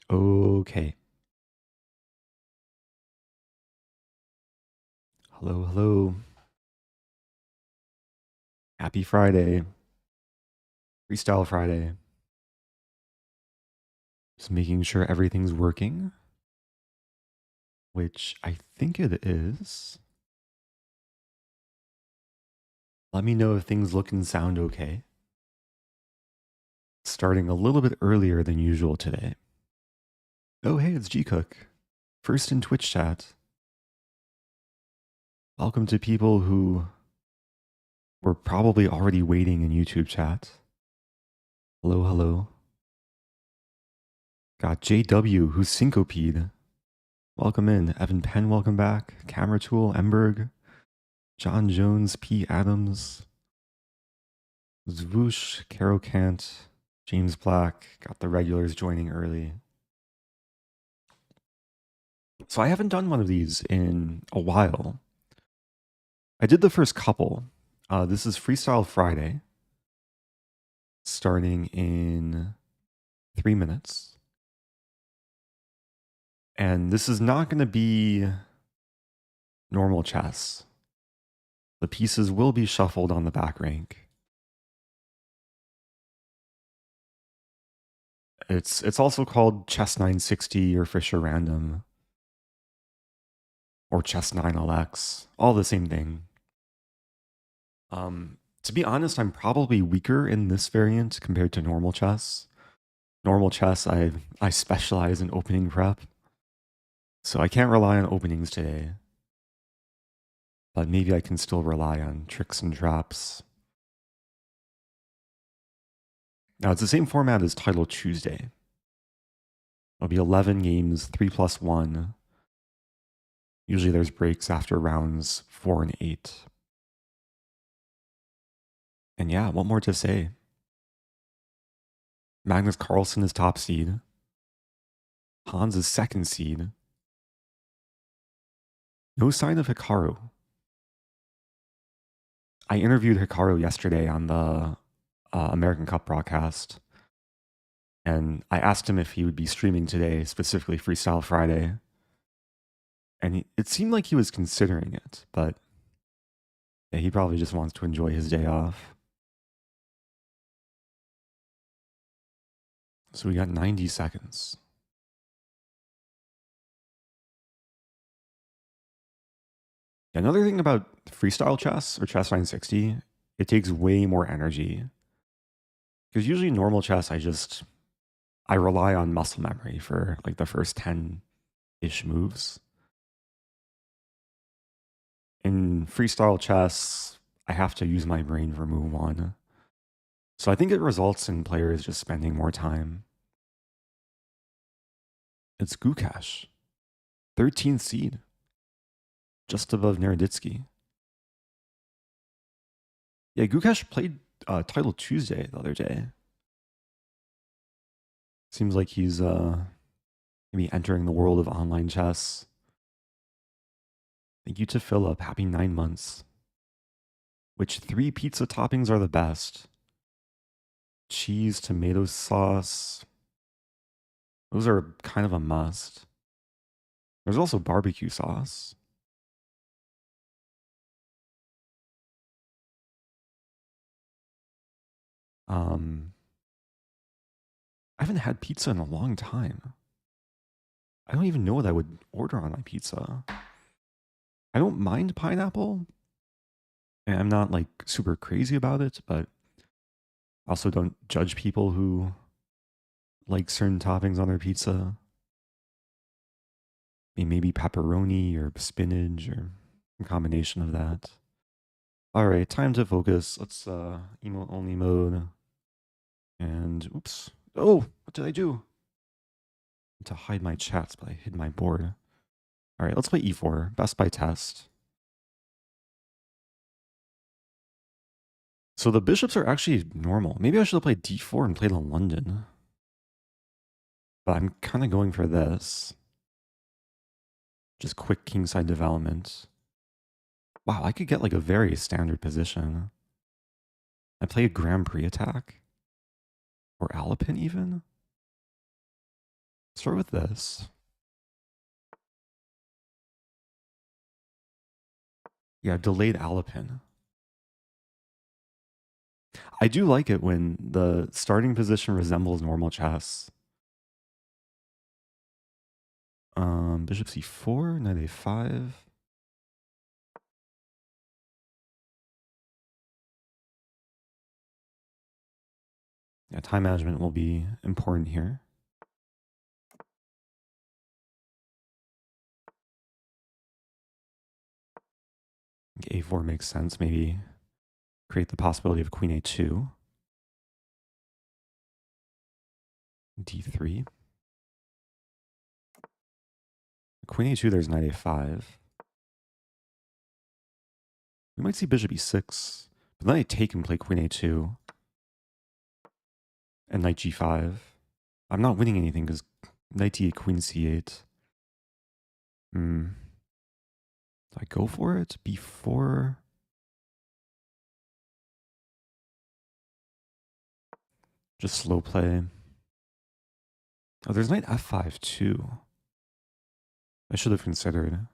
Okay. Hello, hello. Happy Friday. Freestyle Friday. Just making sure everything's working, which I think it is. Let me know if things look and sound okay. Starting a little bit earlier than usual today. Oh, hey, it's G-Cook. First in Twitch chat. Welcome to people who were probably already waiting in YouTube chat. Hello, hello. Got JW, who's syncopied. Welcome in. Evan Penn, welcome back. Camera Tool, Emberg. John Jones, P. Adams. Zwoosh, Caro Kant, James Black. Got the regulars joining early. So I haven't done one of these in a while. I did the first couple. This is Freestyle Friday, starting in 3 minutes. And this is not going to be normal chess. The pieces will be shuffled on the back rank. It's also called Chess 960 or Fischer Random. Or Chess 9LX. All the same thing. To be honest, I'm probably weaker in this variant compared to normal chess. Normal chess, I specialize in opening prep. So I can't rely on openings today. But maybe I can still rely on tricks and traps. Now, it's the same format as Title Tuesday. It'll be 11 games, 3+1. Usually there's breaks after rounds 4 and 8. And yeah, what more to say? Magnus Carlsen is top seed. Hans is second seed. No sign of Hikaru. I interviewed Hikaru yesterday on the American Cup broadcast. And I asked him if he would be streaming today, specifically Freestyle Friday. And it seemed like he was considering it, but yeah, he probably just wants to enjoy his day off. So we got 90 seconds. Another thing about freestyle chess or chess 960, it takes way more energy. Because usually normal chess, I rely on muscle memory for like the first 10-ish moves. In freestyle chess, I have to use my brain for move 1. So I think it results in players just spending more time. It's Gukash, 13th seed, just above Naroditsky. Yeah, Gukash played Title Tuesday the other day. Seems like he's maybe entering the world of online chess. Thank you to Philip. Happy 9 months. Which 3 pizza toppings are the best? Cheese, tomato sauce. Those are kind of a must. There's also barbecue sauce. I haven't had pizza in a long time. I don't even know what I would order on my pizza. I don't mind pineapple. And I'm not like super crazy about it, but also don't judge people who like certain toppings on their pizza. Maybe pepperoni or spinach or a combination of that. All right, time to focus. Let's emote only mode. And oops. Oh, what did I do? To hide my chats, but I hid my board. All right, let's play e4. Best by test. So the bishops are actually normal. Maybe I should have played d4 and played on London. But I'm kind of going for this. Just quick kingside development. Wow, I could get like a very standard position. I play a Grand Prix attack. Or Alapin even? Start with this. Yeah, delayed Alapin. I do like it when the starting position resembles normal chess. Bishop c4, knight a5. Yeah, time management will be important here. I think a4 makes sense. Maybe create the possibility of queen a2. d3. Queen a2, there's knight a5. We might see bishop e6, but then I take and play queen a2 and knight g5. I'm not winning anything because knight d8, queen c8. Do I go for it? b4. Just slow play. Oh, there's knight f5 too. I should have considered.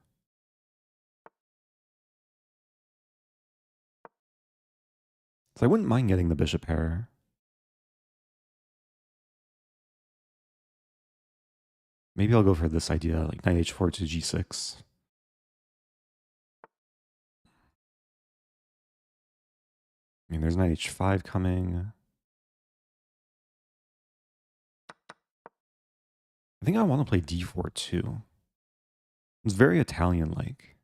So I wouldn't mind getting the bishop pair. Maybe I'll go for this idea, like knight h4 to g6. I mean, there's knight h5 coming. I think I want to play d4 too. It's very Italian-like.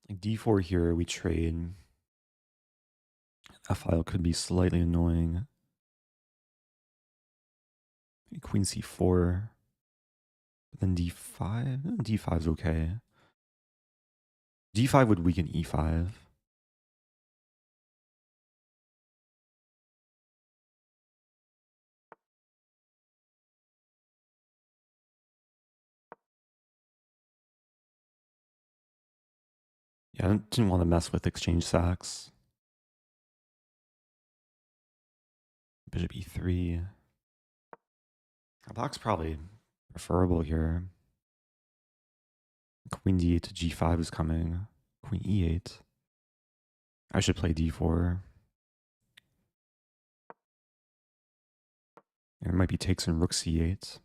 Like d4 here, we trade. F-file could be slightly annoying. Queen c4. But then d5. D5 is okay. d5 would weaken e5. Yeah, I didn't want to mess with exchange sacks. Bishop e3. Black's probably preferable here. Queen d8 to g5 is coming. Queen e8. I should play d4. And it might be takes and rook c8.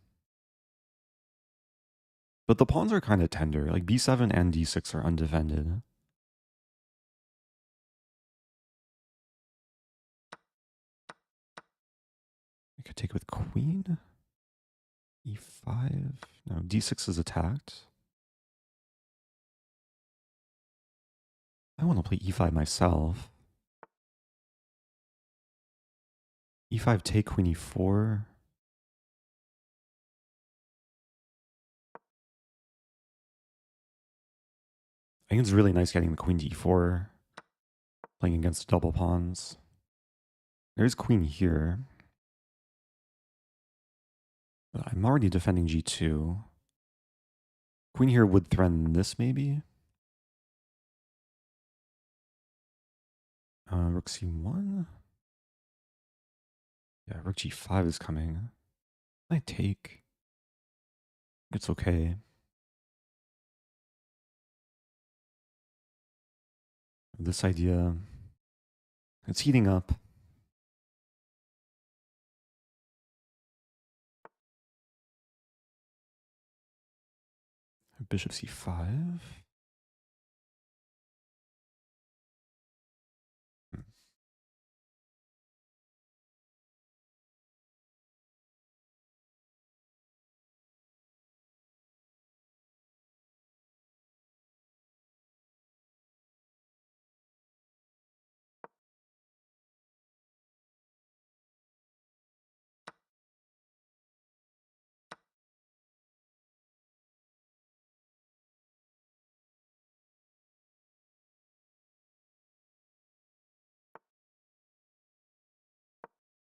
But the pawns are kind of tender. Like b7 and d6 are undefended. I could take with queen. e5. No, d6 is attacked. I want to play e5 myself. e5 take queen e4. I think it's really nice getting the queen to e4, playing against double pawns. There's queen here. But I'm already defending g2. Queen here would threaten this, maybe? Rook c1? Yeah, rook g5 is coming. I take. It's okay. This idea, it's heating up. Bishop c5.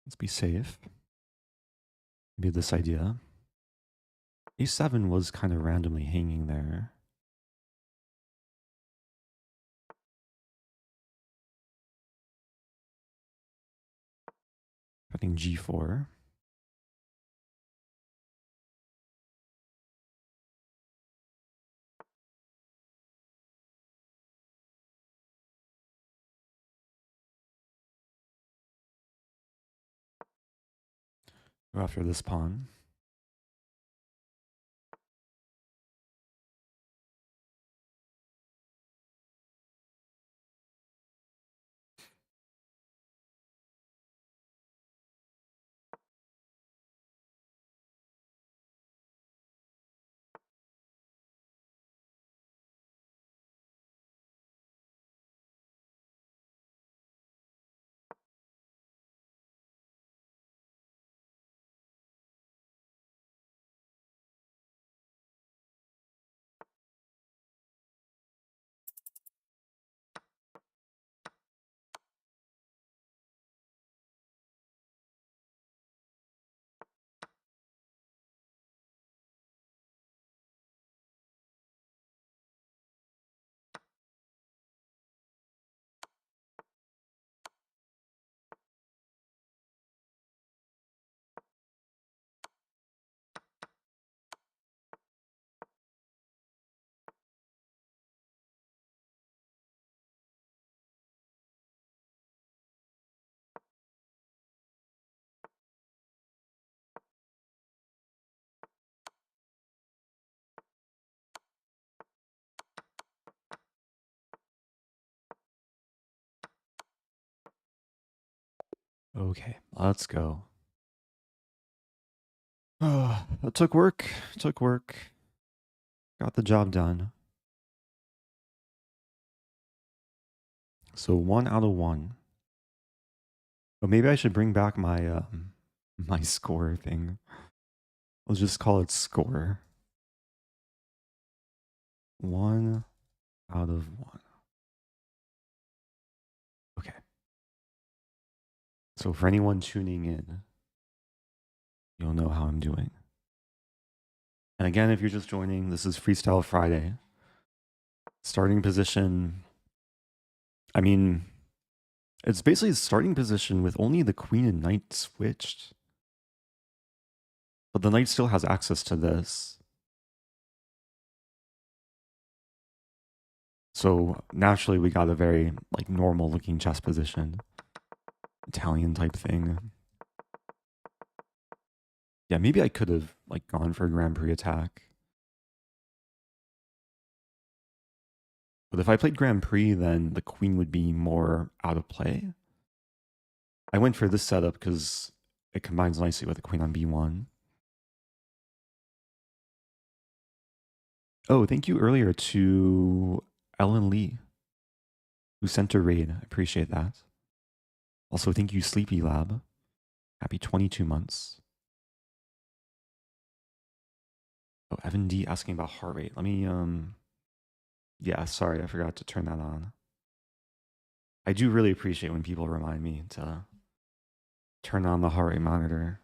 Let's be safe. Maybe this idea. a7 was kind of randomly hanging there. think g4. Go after this pawn. Okay, let's go. Oh, that took work. Took work. Got the job done. So 1 out of 1. But maybe I should bring back my my score thing. Let's just call it score. 1 out of 1. Okay. So for anyone tuning in, you'll know how I'm doing. And again, if you're just joining, this is Freestyle Friday. Starting position. I mean, it's basically a starting position with only the queen and knight switched. But the knight still has access to this. So naturally we got a very like normal looking chess position. Italian type thing. Yeah, maybe I could have like gone for a Grand Prix attack. But if I played Grand Prix, then the queen would be more out of play. I went for this setup because it combines nicely with the queen on b1. Oh, thank you earlier to Ellen Lee, who sent a raid. I appreciate that. Also, thank you, Sleepy Lab. Happy 22 months. Oh, Evan D asking about heart rate. Let me, yeah, sorry, I forgot to turn that on. I do really appreciate when people remind me to turn on the heart rate monitor.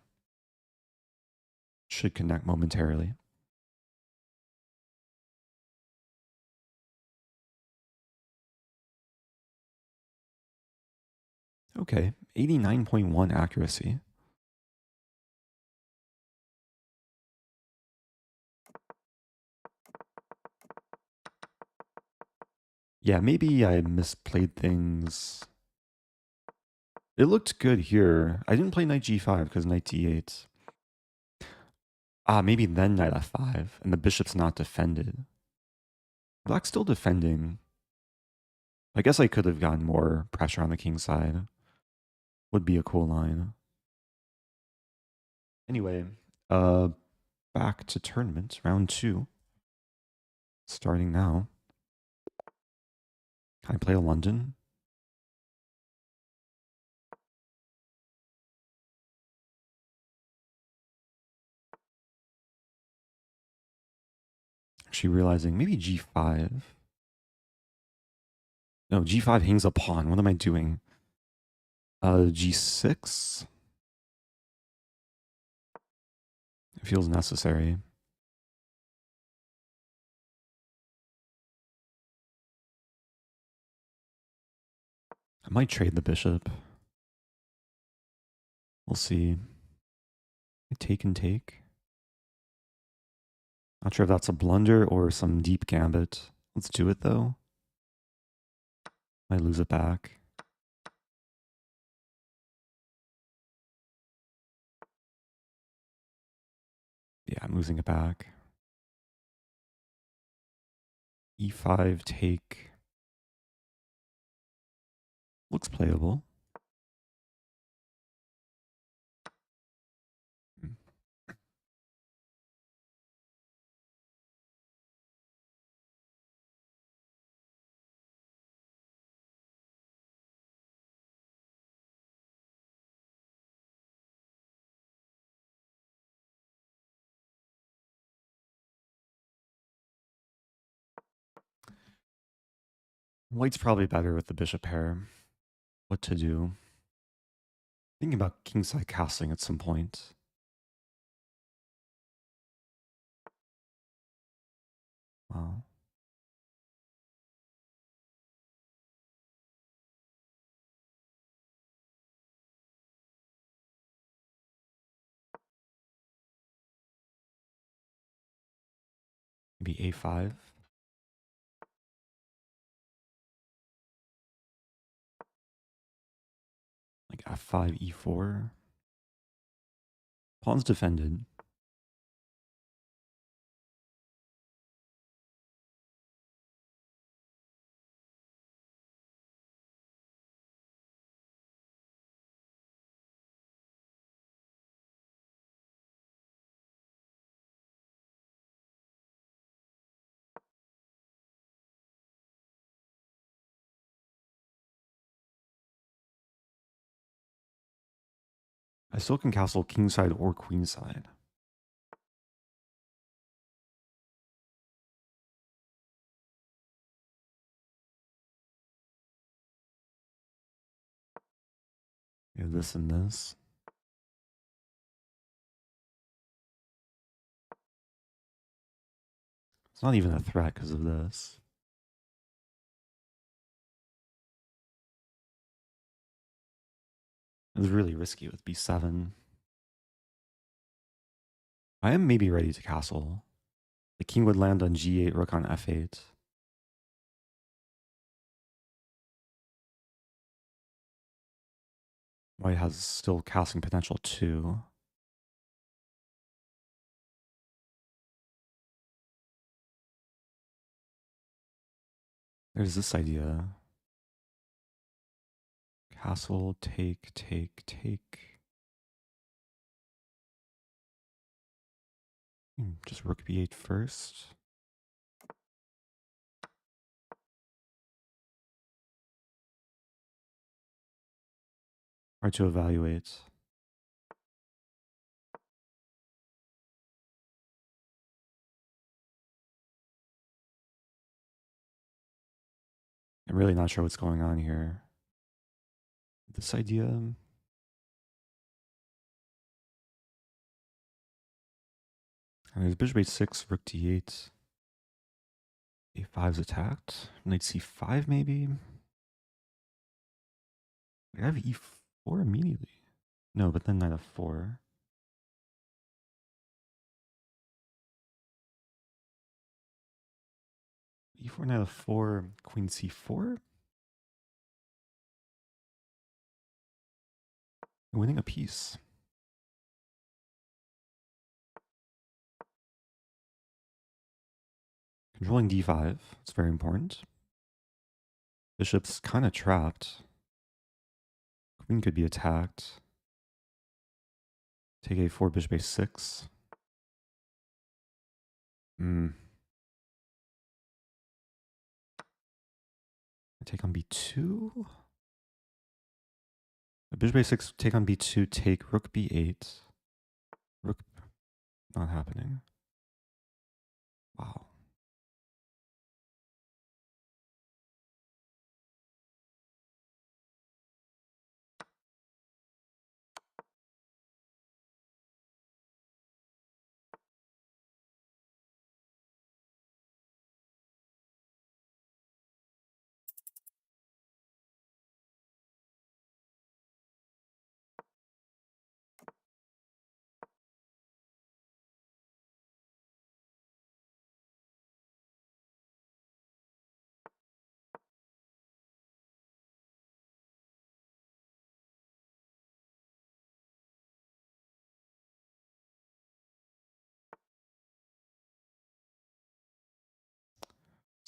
Should connect momentarily. Okay, 89.1 accuracy. Yeah, maybe I misplayed things. It looked good here. I didn't play knight g5 because knight d8. Ah, maybe then knight f5, and the bishop's not defended. Black's still defending. I guess I could have gotten more pressure on the king side. Would be a cool line. Anyway, back to tournament, round 2. Starting now. Can I play a London? Actually realizing maybe g5. No, g5 hangs a pawn. What am I doing? G6? It feels necessary. I might trade the bishop. We'll see. Take and take. Not sure if that's a blunder or some deep gambit. Let's do it though. Might lose it back. Yeah, I'm losing it back. E5 take. Looks playable. White's probably better with the bishop pair. What to do? Thinking about kingside castling at some point. Wow. Maybe a5. Like f5, e4. Pawn's defended. I still can castle kingside or queenside. Yeah, this and this. It's not even a threat because of this. It was really risky with b7. I am maybe ready to castle. The king would land on g8, rook on f8. White has still castling potential too. There's this idea. Castle, take, take, take. Just rook b8 first. Hard to evaluate. I'm really not sure what's going on here. This idea. And there's bishop a6, rook d8. a5's attacked. Knight c5 maybe. I have e4 immediately. No, but then knight f4. e4, knight f4, queen c4. Winning a piece. Controlling d5. It's very important. Bishop's kind of trapped. Queen could be attacked. Take a4, bishop a6. Take on b2. Bishop a6, take on b2, take rook b8. Rook, not happening. Wow.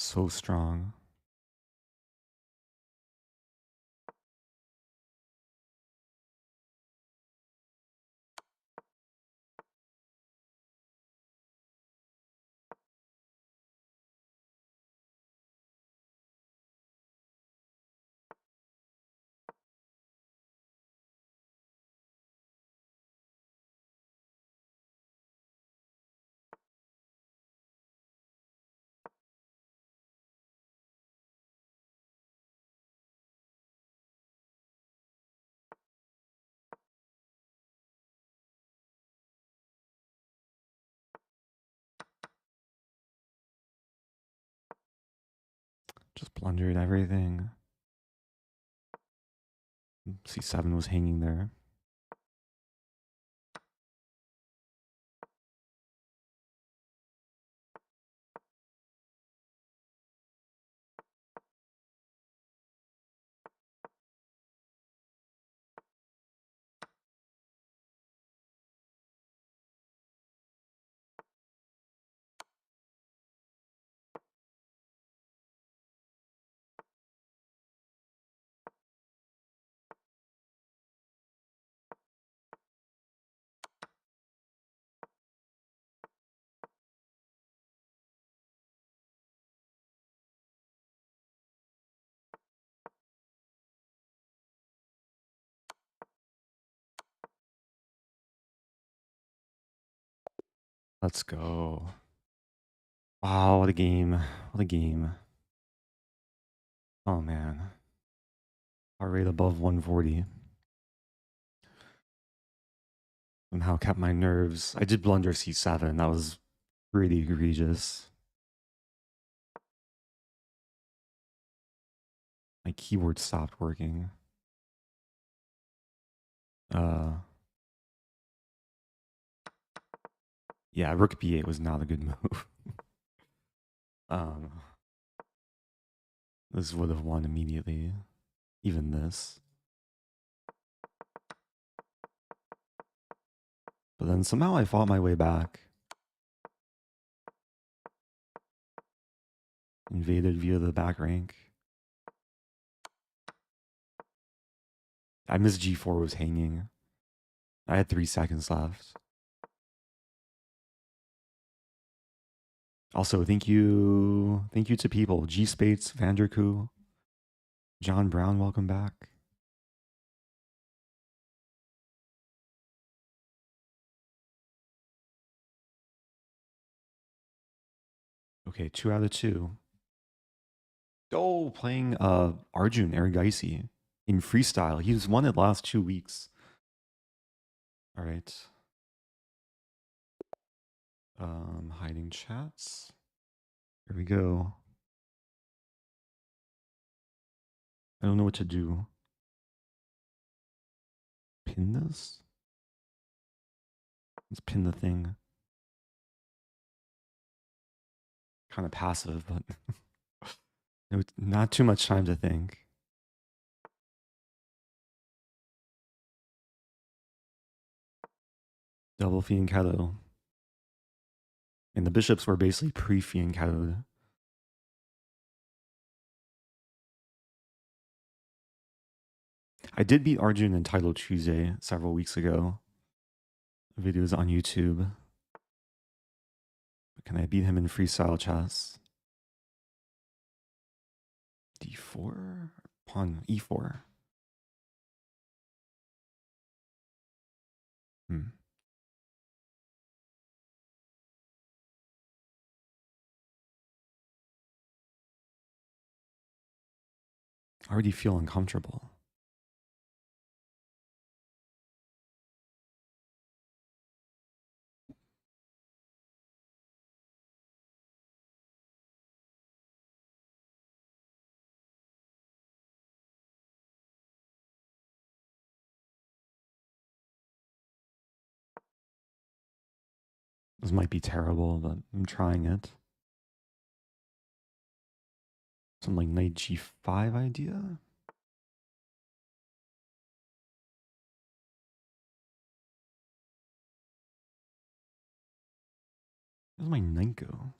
So strong. Just blundered everything. C7 was hanging there. Let's go. Wow, what a game. What a game. Oh man. Heart rate above 140. Somehow kept my nerves. I did blunder C7. That was pretty egregious. My keyboard stopped working. Yeah, rook b8 was not a good move. This would have won immediately. Even this. But then somehow I fought my way back. Invaded via the back rank. I missed g4 was hanging. I had 3 seconds left. Also, thank you to people. G Spates, Vanderkoo, John Brown, welcome back. Okay, 2 out of 2. Oh, playing Arjun Erigaisi in freestyle. He's won it last 2 weeks. All right. Hiding chats. Here we go. I don't know what to do. Pin this? Let's pin the thing. Kind of passive, but not too much time to think. Double fianchetto. And the bishops were basically pre-fianchettoed. I did beat Arjun in Title Tuesday several weeks ago. Videos on YouTube. But can I beat him in freestyle chess? D4? Pawn E4. I already feel uncomfortable. This might be terrible, but I'm trying it. Some like knight g5 idea? Where's my knight go?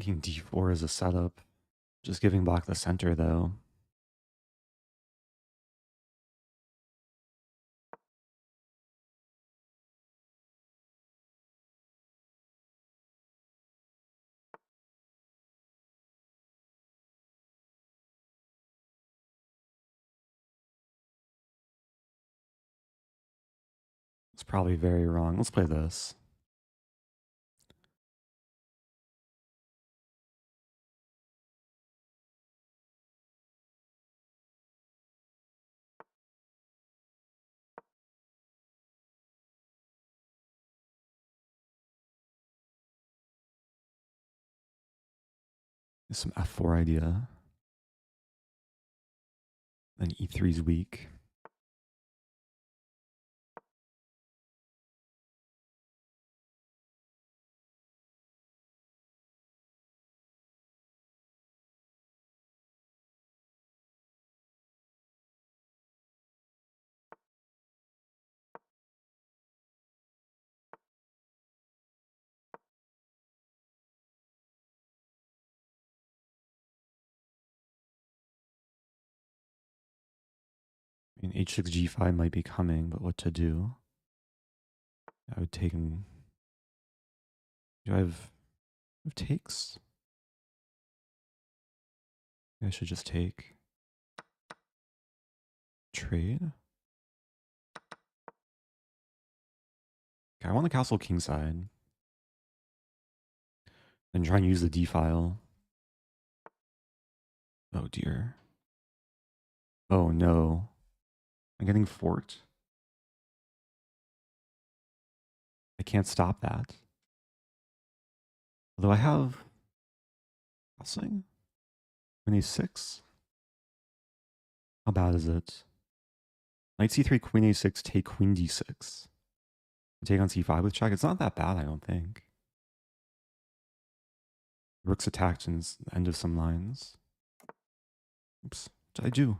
thinking d4 is a setup. Just giving black the center, though. It's probably very wrong. Let's play this. There's some f4 idea. Then e3 is weak. I mean, h6 g5 might be coming, but what to do? I would take him. Do I have takes? Maybe I should just take. Trade. Okay, I want the castle kingside. And try and use the d file. Oh dear. Oh no. I'm getting forked. I can't stop that. Although I have passing. Queen a6. How bad is it? Knight c3, queen a6, take queen d6. Take on c5 with check. It's not that bad, I don't think. Rook's attacked and the end of some lines. Oops, what did I do?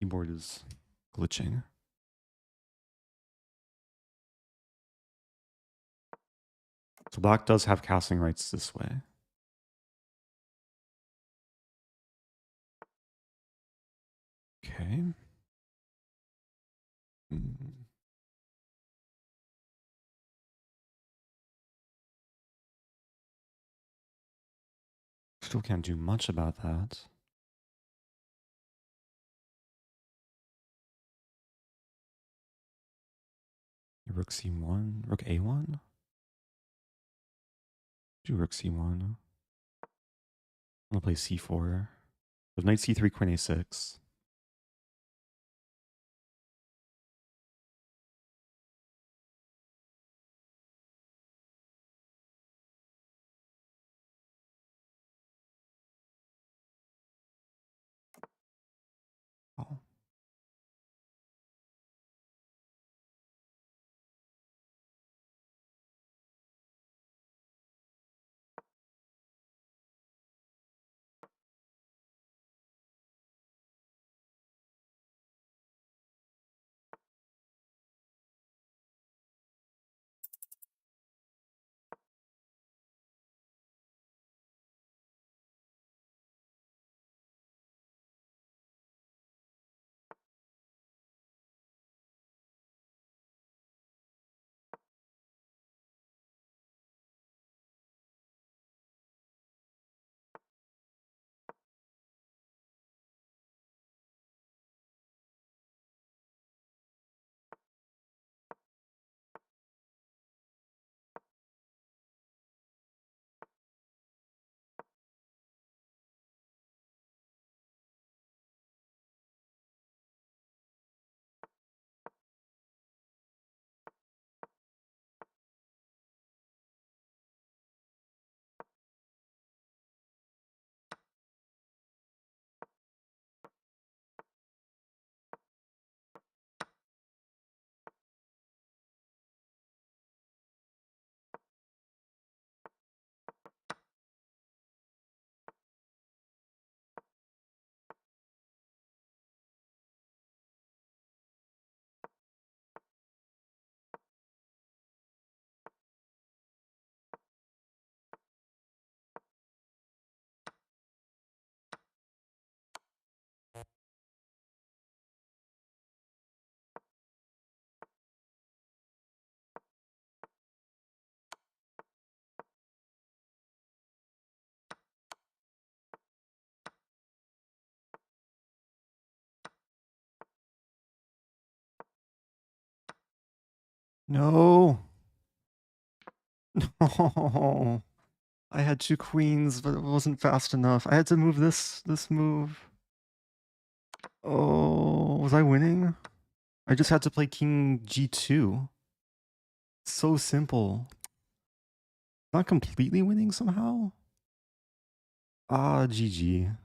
Keyboard is glitching. So black does have castling rights this way. Okay. Still can't do much about that. Rook c1, rook a1. Do rook c1. I'm gonna play c4. With knight c3, queen a6. Oh. No. No. I had 2 queens, but it wasn't fast enough. I had to move this move. Oh, was I winning? I just had to play king g2. So simple. Not completely winning somehow? Ah, GG.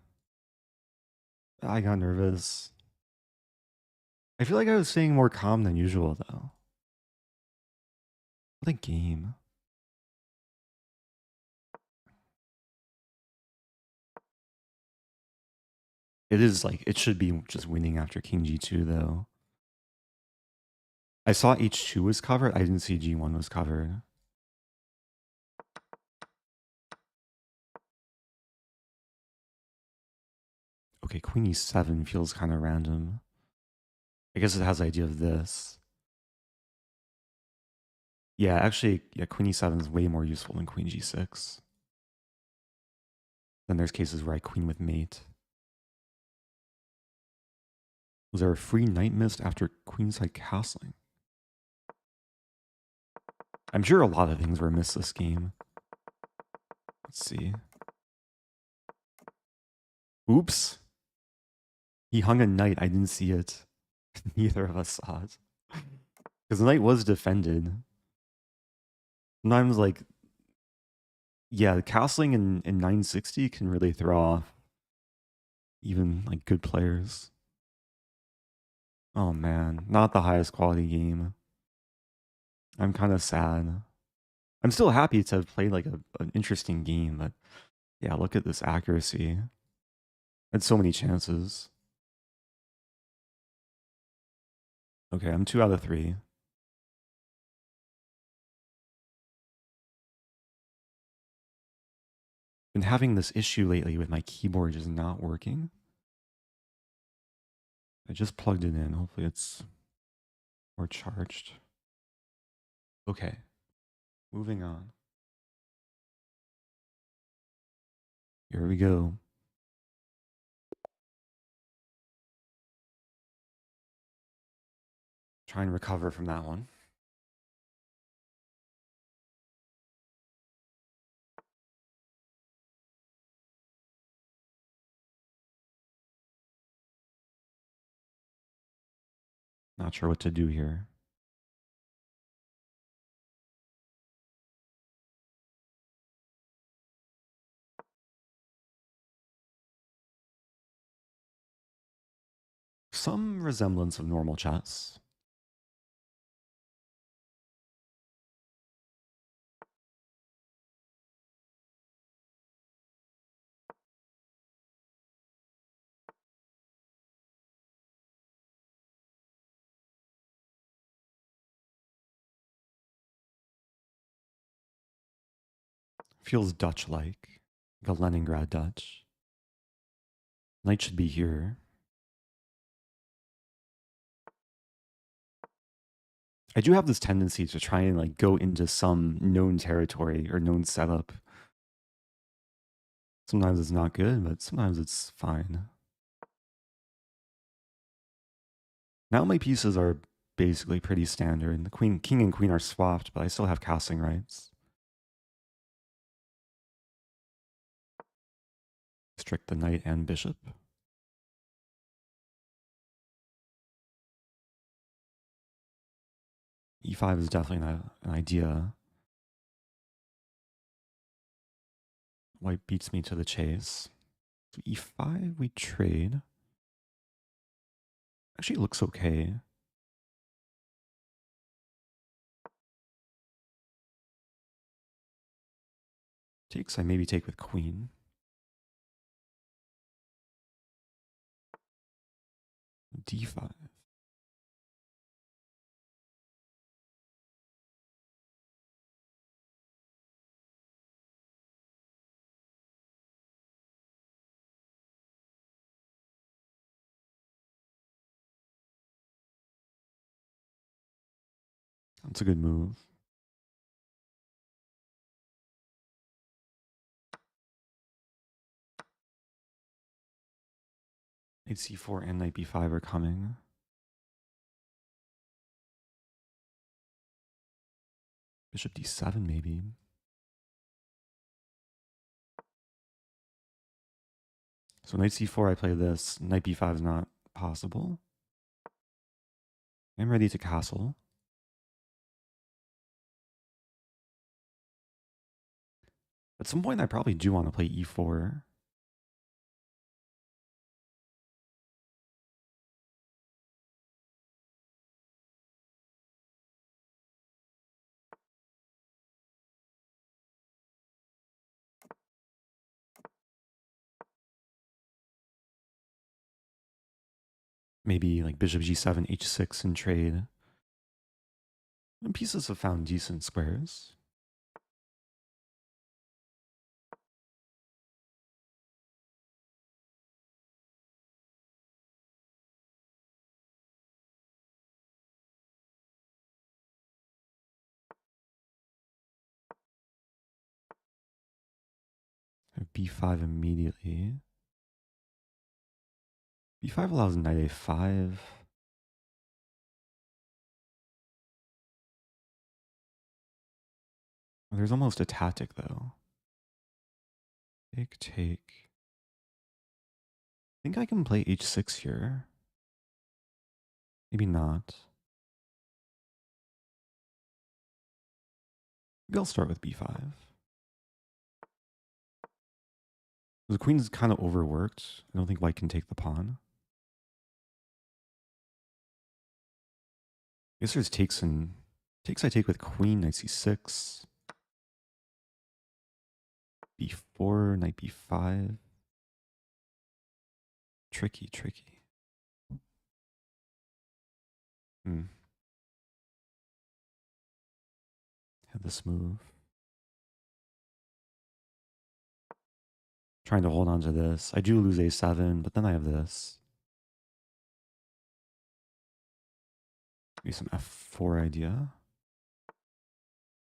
I got nervous. I feel like I was staying more calm than usual, though. What a game. It is like, it should be just winning after king g2, though. I saw h2 was covered. I didn't see g1 was covered. Okay, queen e7 feels kind of random. I guess it has the idea of this. Yeah, actually, yeah, queen e7 is way more useful than queen g6. Then there's cases where I queen with mate. Was there a free knight missed after queenside castling? I'm sure a lot of things were missed this game. Let's see. Oops. He hung a knight. I didn't see it. Neither of us saw it. Because the knight was defended. Sometimes, like, yeah, castling in 960 can really throw off even, like, good players. Oh, man. Not the highest quality game. I'm kind of sad. I'm still happy to have played, like, an interesting game, but yeah, look at this accuracy. Had so many chances. Okay, I'm 2 out of 3. Been having this issue lately with my keyboard just not working. I just plugged it in. Hopefully it's more charged. Okay, moving on. Here we go. Try and recover from that one. Not sure what to do here. Some resemblance of normal chess. Feels Dutch-like, like a Leningrad Dutch. Knight should be here. I do have this tendency to try and like go into some known territory or known setup. Sometimes it's not good, but sometimes it's fine. Now my pieces are basically pretty standard. The king and queen are swapped, but I still have castling rights. Restrict the knight and bishop. E5 is definitely an idea. White beats me to the chase. So E5, we trade. Actually, it looks okay. Takes, I maybe take with queen. D5. That's a good move. Knight C4 and knight B5 are coming. Bishop d7 maybe. So knight c4, I play this. Knight b5 is not possible. I'm ready to castle. At some point, I probably do want to play e4. Maybe like bishop g7, h6 in trade. And pieces have found decent squares. b5 immediately. b5 allows knight a5. There's almost a tactic though. Take. I think I can play h6 here. Maybe not. Maybe I'll start with b5. The queen's kind of overworked. I don't think white can take the pawn. I guess there's takes I take with queen, knight c6. b4, knight b5. Tricky. Had this move. Trying to hold on to this. I do lose a7, but then I have this. Maybe some f4 idea.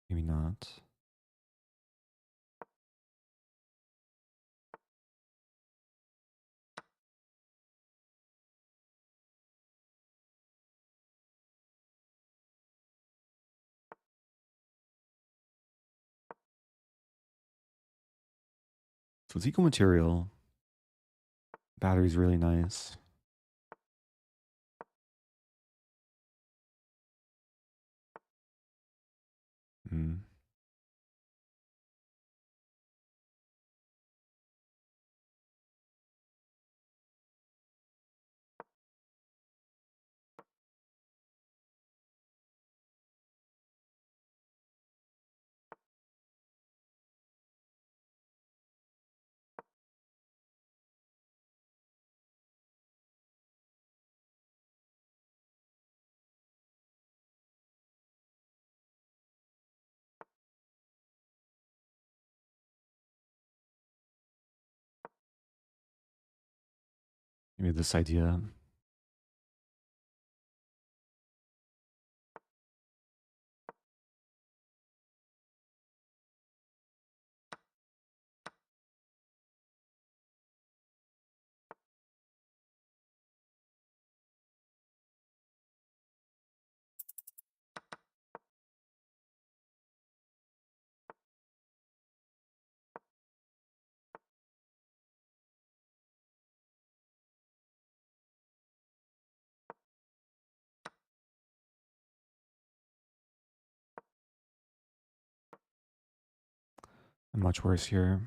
Maybe not. So it's equal material. Battery's really nice. Maybe this idea. Much worse here.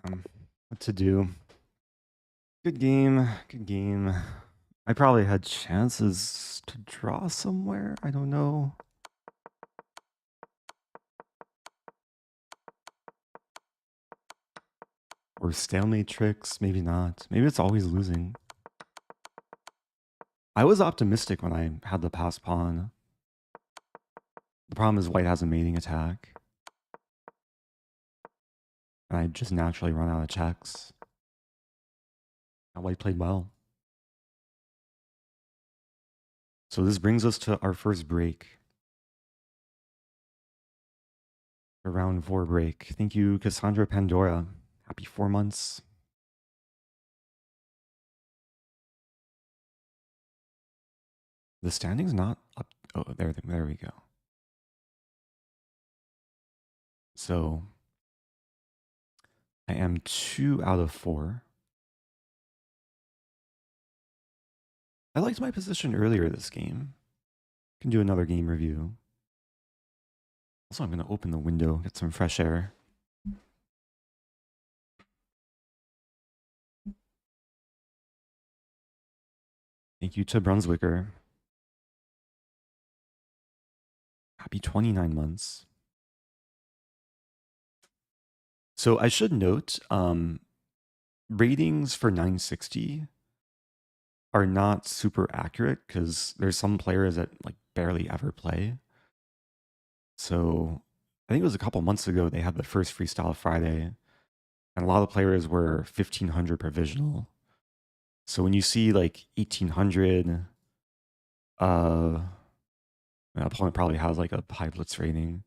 What to do? Good game. Good game. I probably had chances to draw somewhere. I don't know. Or stalemate tricks. Maybe not. Maybe it's always losing. I was optimistic when I had the pass pawn. The problem is white has a mating attack. And I just naturally run out of checks. And white played well. So this brings us to our first break. A round 4 break. Thank you, Cassandra Pandora. Happy 4 months. The standing's not up. Oh, there we go. So I am 2 out of 4. I liked my position earlier this game. Can do another game review. Also, I'm going to open the window, get some fresh air. Thank you to Brunswicker. Happy 29 months. So I should note, ratings for 960 are not super accurate because there's some players that like barely ever play. So I think it was a couple months ago they had the first Freestyle Friday, and a lot of players were 1500 provisional. So when you see like 1800, the opponent probably has like a high blitz rating.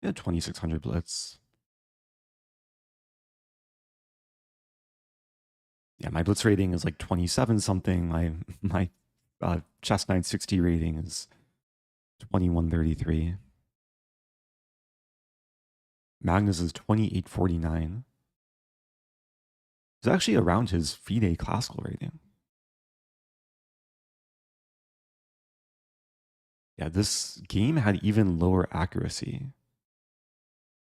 Yeah, 2600 blitz. Yeah, my blitz rating is like 27 something. My chess 960 rating is 2133. Magnus is 2849. It's actually around his FIDE classical rating. Yeah, this game had even lower accuracy.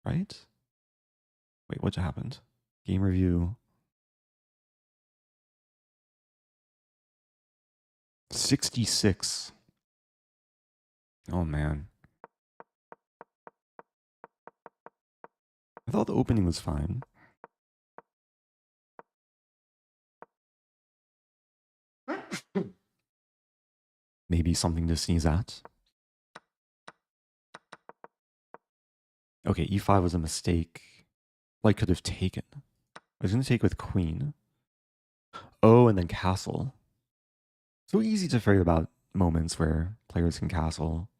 Right? Wait, what happened? Game review. 66. Oh man. I thought the opening was fine. Maybe something to sneeze at. Okay, e5 was a mistake. White could have taken. I was going to take with queen. Oh, and then castle. So easy to forget about moments where players can castle.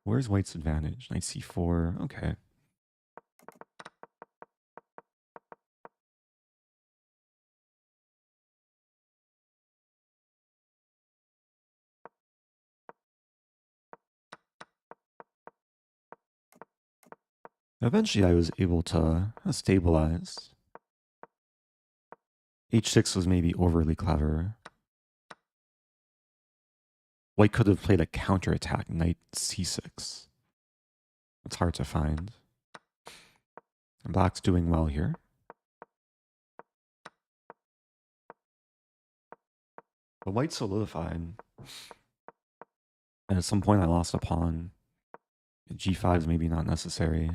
Where's white's advantage? Knight c4. Okay. Eventually, I was able to stabilize. h6 was maybe overly clever. White could have played a counterattack, knight c6. It's hard to find. And black's doing well here. But white solidified. And at some point I lost a pawn. g5 is maybe not necessary.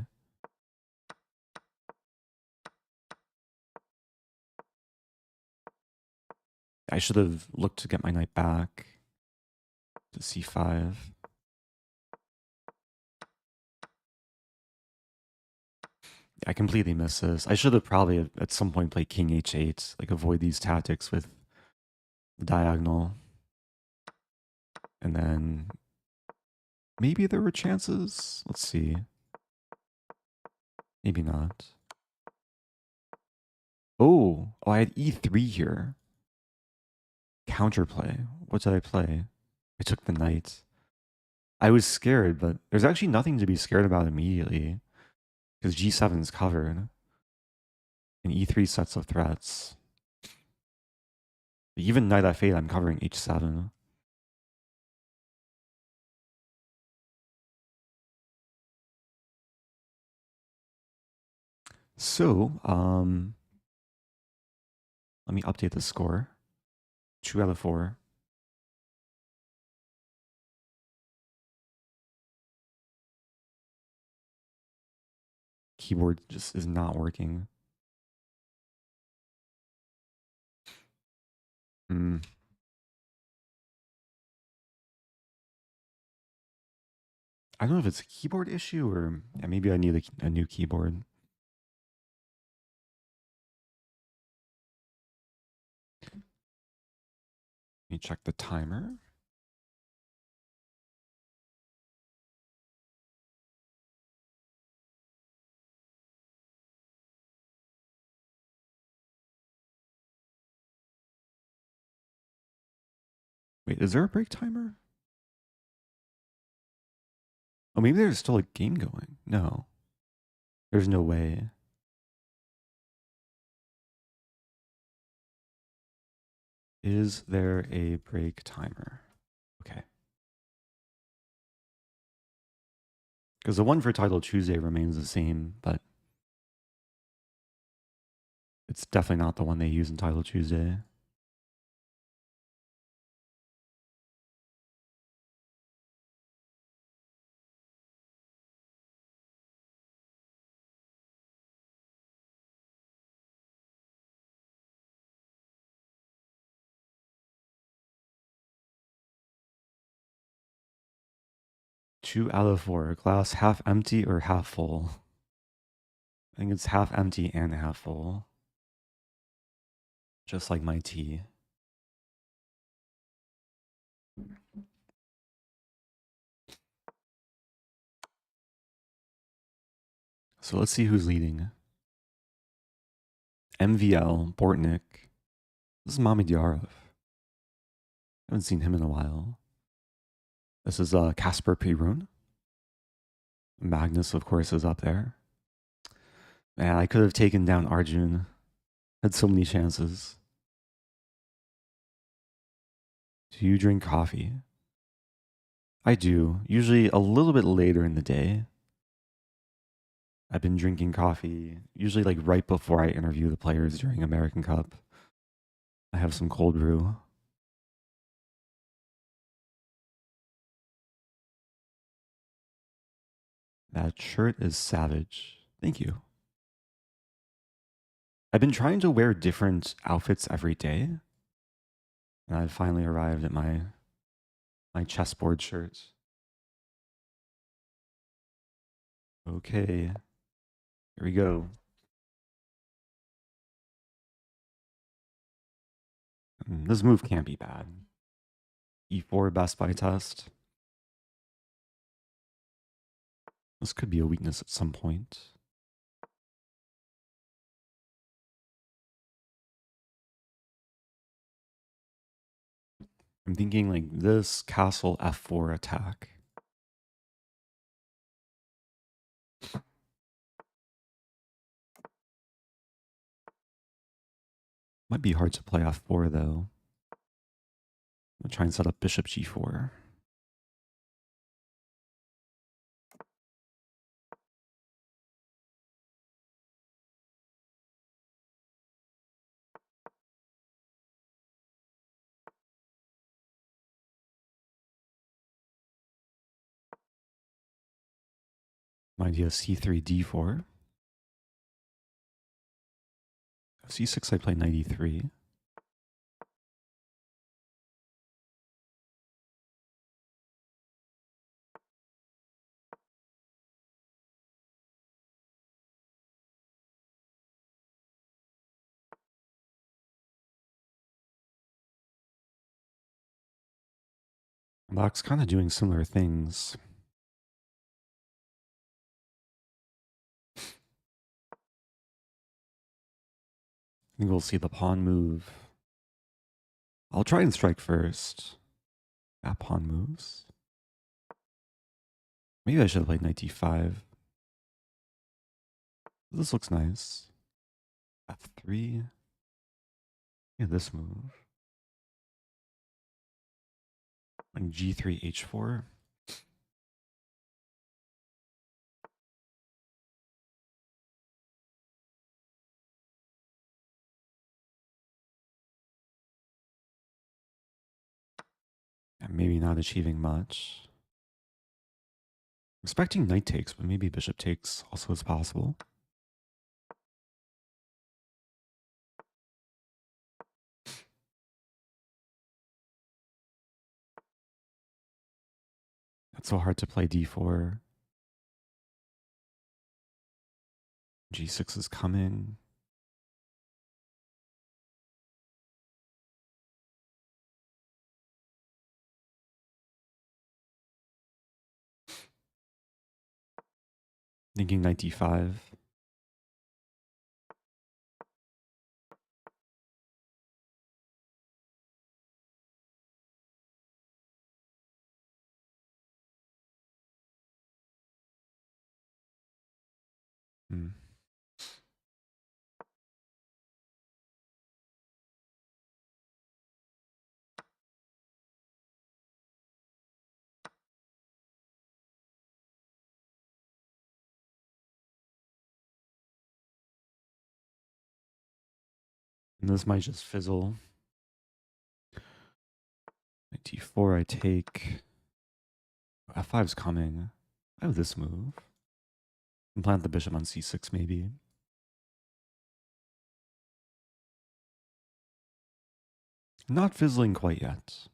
I should have looked to get my knight back to c5. I completely missed this. I should have probably at some point played king h8, like avoid these tactics with the diagonal. And then maybe there were chances. Let's see. Maybe not. Oh, I had e3 here. Counterplay. What did I play? I took the knight. I was scared, but there's actually nothing to be scared about immediately because g7 is covered and e3 sets of threats. Even knight f8, I'm covering h7. So, let me update the score. 2 out of 4. Keyboard just is not working. I don't know if it's a keyboard issue or maybe I need a new keyboard. Let me check the timer. Wait, is there a break timer? Oh, maybe there's still a game going. No. There's no way. Is there a break timer? Okay. Because the one for Title Tuesday remains the same, but it's definitely not the one they use in Title Tuesday. Two out of 4. Glass half empty or half full? I think it's half empty and half full. Just like my tea. So let's see who's leading. MVL, Bortnik. This is Mamedjarov. I haven't seen him in a while. This is Kasper Pirun. Magnus, of course, is up there. Man, I could have taken down Arjun. Had so many chances. Do you drink coffee? I do, usually a little bit later in the day. I've been drinking coffee, usually like right before I interview the players during American Cup. I have some cold brew. That shirt is savage. Thank you. I've been trying to wear different outfits every day. And I've finally arrived at my chessboard shirt. Okay. Here we go. This move can't be bad. E4 best by test. This could be a weakness at some point. I'm thinking like this castle F4 attack. Might be hard to play F4 though. I'm gonna try and set up bishop G4. My idea is C3, D4. C6, I play knight E3. Black's kind of doing similar things. I think we'll see the pawn move. I'll try and strike first. That pawn moves. Maybe I should have played knight D5. This looks nice. F3. Yeah, this move. Like G3, H4. maybe not achieving much. Expecting knight takes, but maybe bishop takes also is possible. That's so hard to play d4. g6 is coming. Thinking knight d5. Hmm. And this might just fizzle. Knight d4, I take. f5's coming. I have this move. And plant the bishop on c6 maybe. Not fizzling quite yet.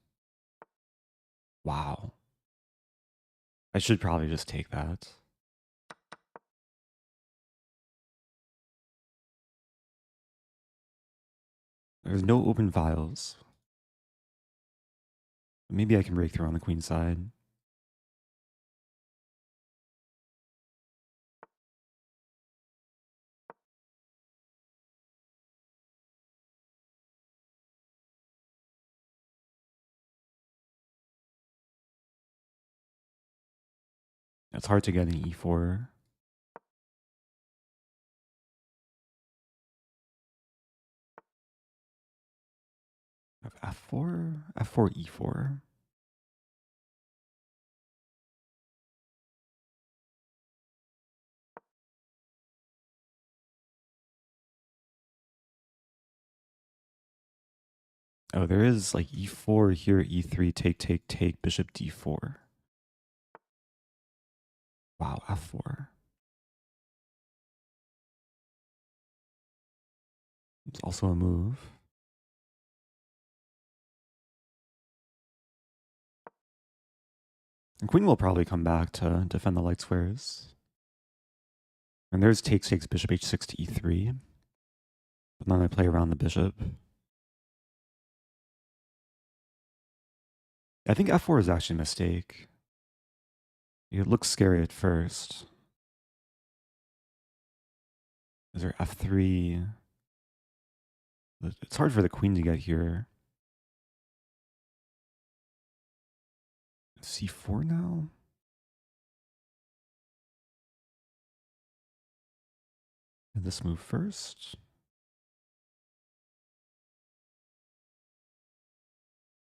Wow. I should probably just take that. There's no open files. Maybe I can break through on the queen side. It's hard to get an e4. f4, f4, e4. Oh, there is like e4 here, e3, take, take, take, bishop d4. Wow, f4. It's also a move. And queen will probably come back to defend the light squares. And there's takes, takes, bishop h6 to e3. But then I play around the bishop. I think f4 is actually a mistake. It looks scary at first. Is there f3? It's hard for the queen to get here. c4 now? And this move first.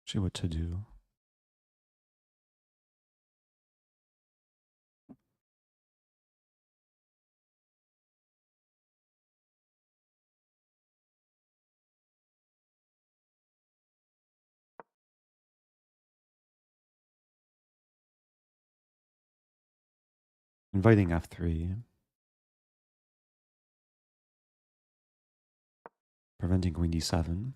See what to do. Inviting f3. Preventing queen d7.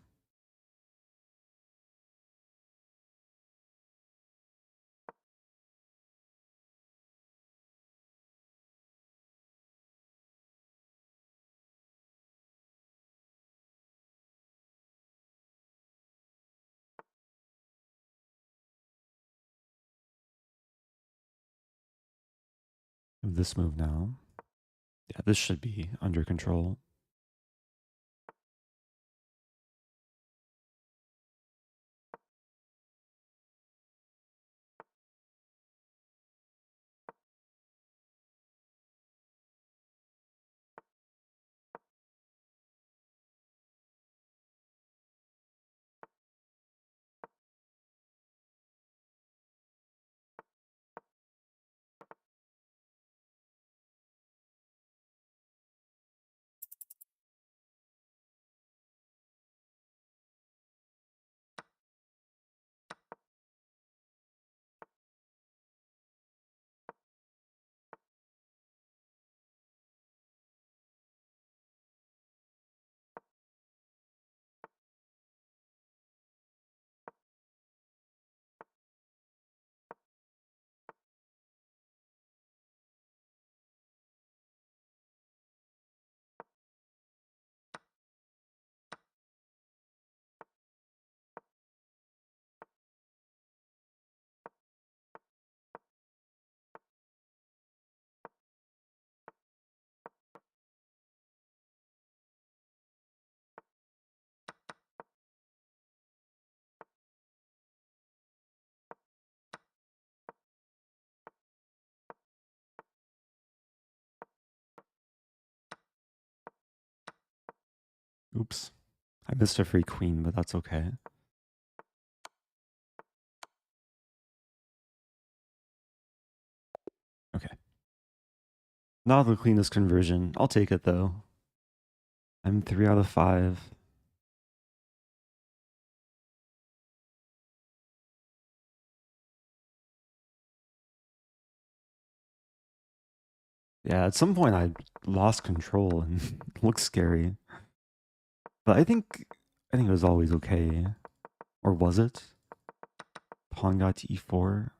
This move now. Yeah, this should be under control. Oops. I missed a free queen, but that's okay. Okay. Not the cleanest conversion. I'll take it though. I'm 3 out of 5. Yeah, at some point I lost control and it looks scary. But I think it was always okay. Or was it? Pawn got to e4.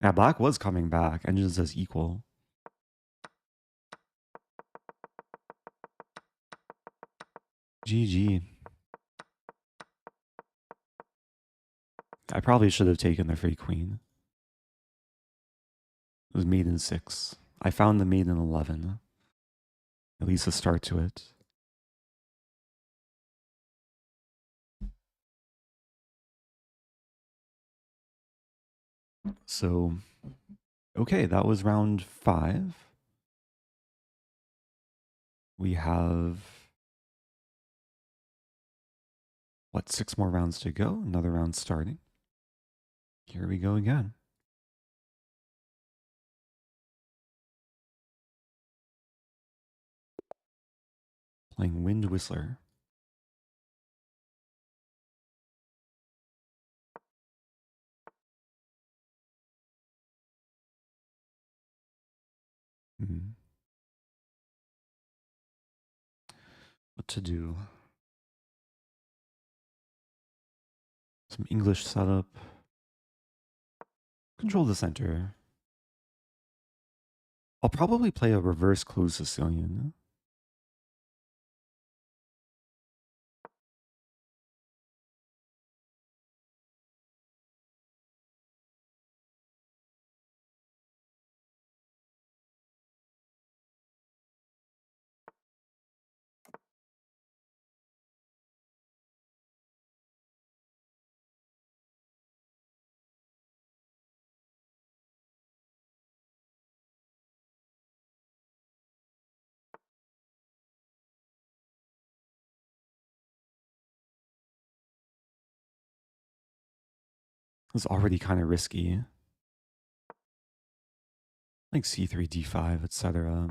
Yeah, black was coming back. Engine says equal. GG. I probably should have taken the free queen. It was mate in 6. I found the mate in 11. At least a start to it. So, okay, that was round 5. We have, what, 6 more rounds to go? Another round starting. Here we go again. Playing WindWhistler. What to do? Some English setup. Control the center. I'll probably play a reverse closed Sicilian. It's already kind of risky. Like c3, d5, etc.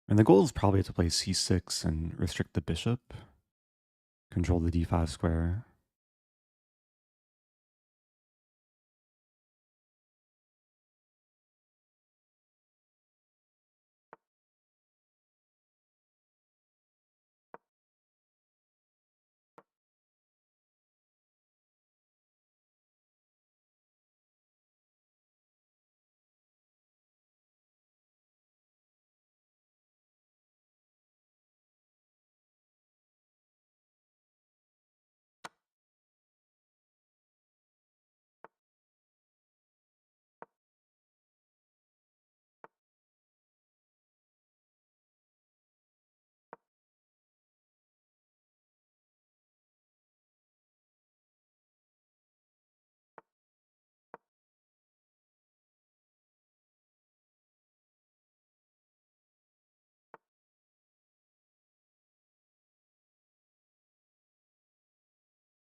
And the goal is probably to play c6 and restrict the bishop. Control the d5 square.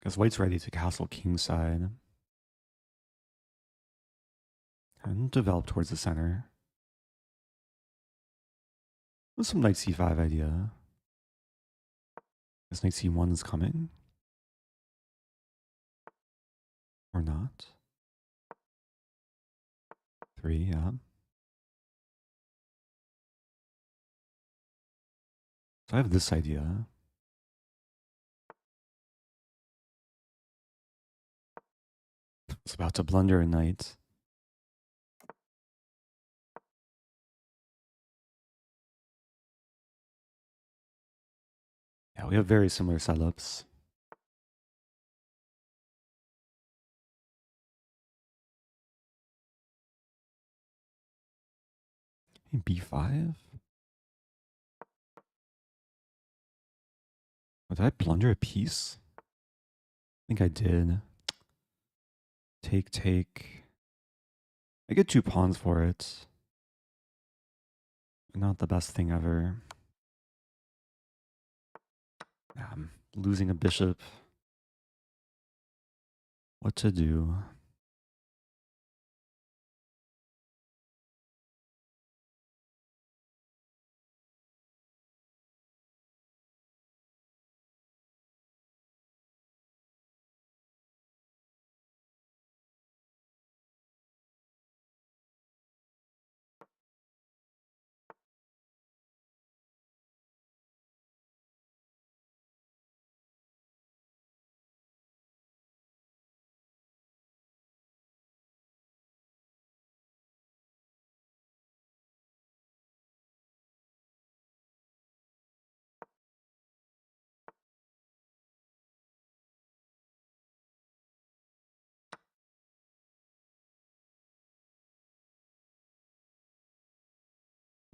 Because white's ready to castle kingside. And develop towards the center. With some knight c5 idea. This knight c1 is coming. Or not. 3, yeah. So I have this idea. It's about to blunder a knight. Yeah, we have very similar setups. b5? Oh, did I blunder a piece? think I did. Take. I get 2 pawns for it. Not the best thing ever. I'm losing a bishop. What to do?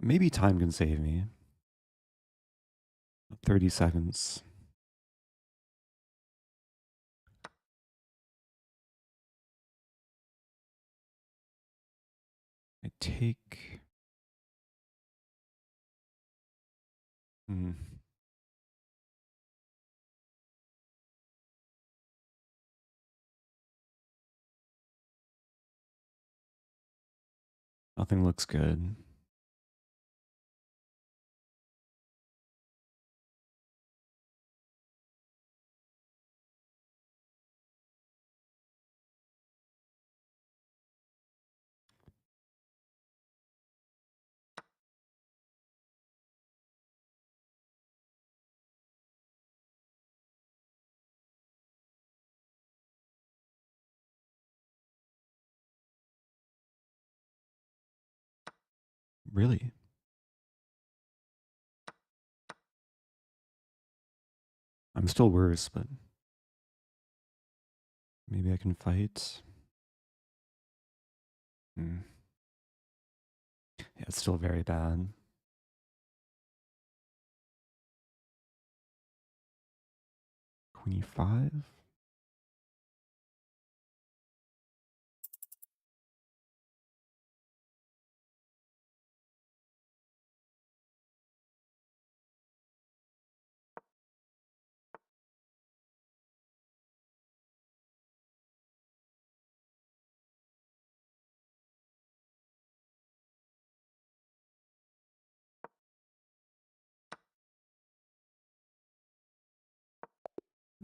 Maybe time can save me. 30 seconds. I take. Nothing looks good. Really? I'm still worse, but maybe I can fight. Yeah, it's still very bad. 25?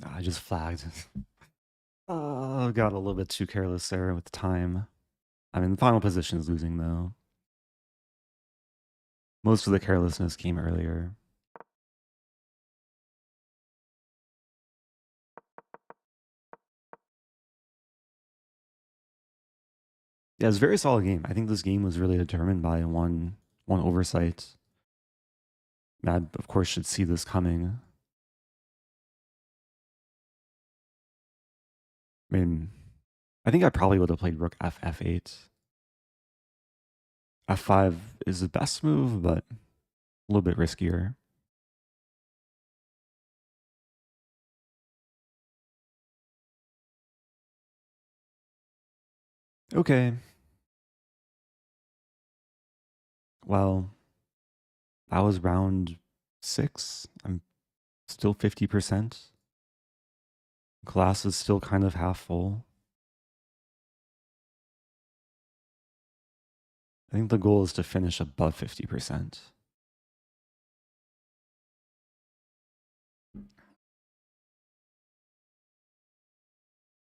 I just flagged. Oh, got a little bit too careless there with time. I mean, the final position is losing, though. Most of the carelessness came earlier. Yeah, it's a very solid game. I think this game was really determined by one oversight. Mad, of course, should see this coming. I mean, I think I probably would have played rook f8. f5 is the best move, but a little bit riskier. Okay. Well, that was round 6. I'm still 50%. Class is still kind of half full. I think the goal is to finish above 50%.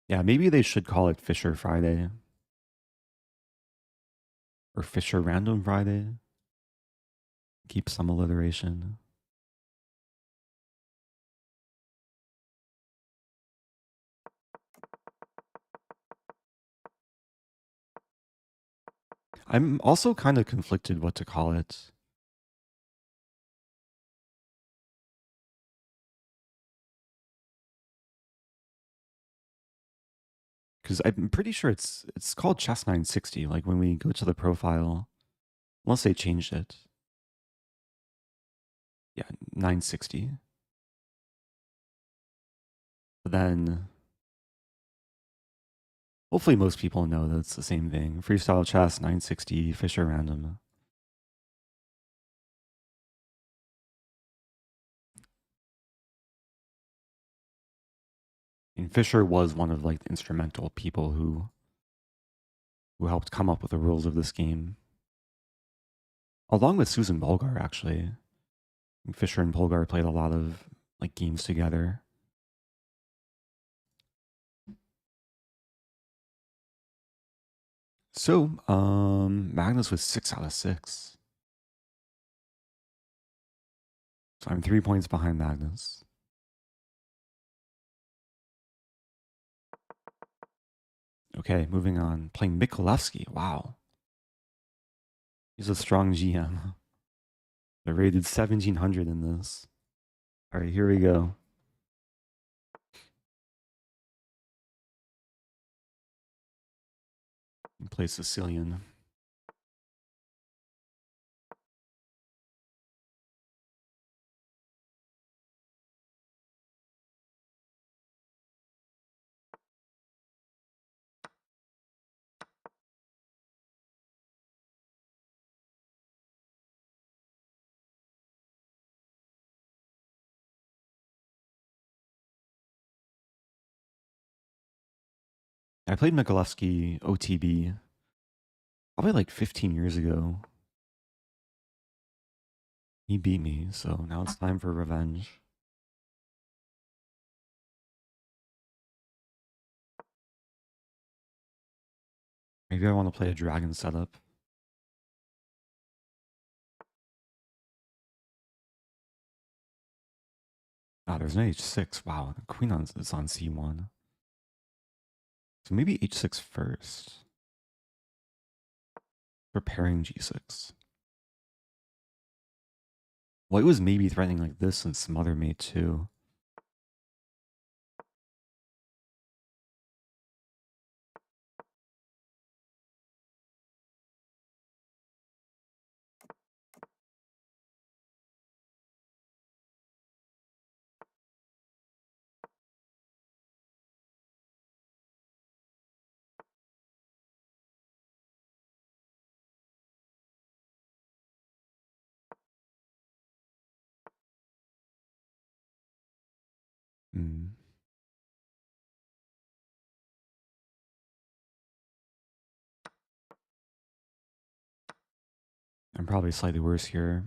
Yeah, maybe they should call it Fischer Friday. Or Fischer Random Friday. Keep some alliteration. I'm also kind of conflicted what to call it. Because I'm pretty sure it's called Chess 960. Like when we go to the profile, unless they changed it. Yeah, 960. But then Hopefully most people know that it's the same thing. Freestyle Chess 960, Fischer Random. And Fischer was one of like the instrumental people who helped come up with the rules of this game. Along with Susan Polgar, actually. Fischer and Polgar played a lot of like games together. So, Magnus was 6 out of 6. So I'm 3 points behind Magnus. Okay, moving on. Playing Mikhalevsky. Wow. He's a strong GM. They rated 1700 in this. All right, here we go. Play Sicilian. I played Mikhalevsky OTB probably like 15 years ago. He beat me, so now it's time for revenge. Maybe I want to play a dragon setup. Ah, there's no h6. Wow, the queen is on c1. So maybe h6 first. Preparing g6. White was maybe threatening like this and smother mate too. Hmm. I'm probably slightly worse here.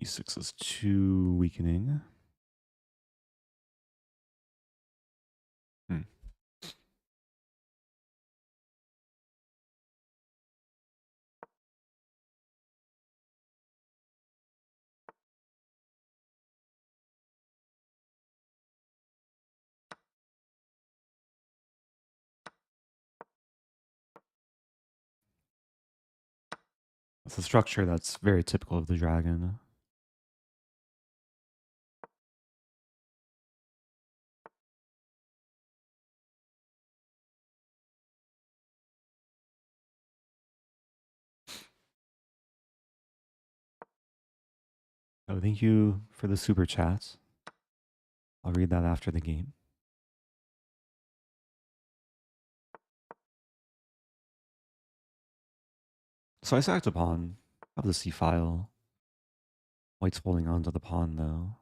e6 is too weakening. Hmm. It's a structure that's very typical of the dragon. Oh, thank you for the super chat. I'll read that after the game. So I sacked a pawn. I have the c file. White's holding on to the pawn though.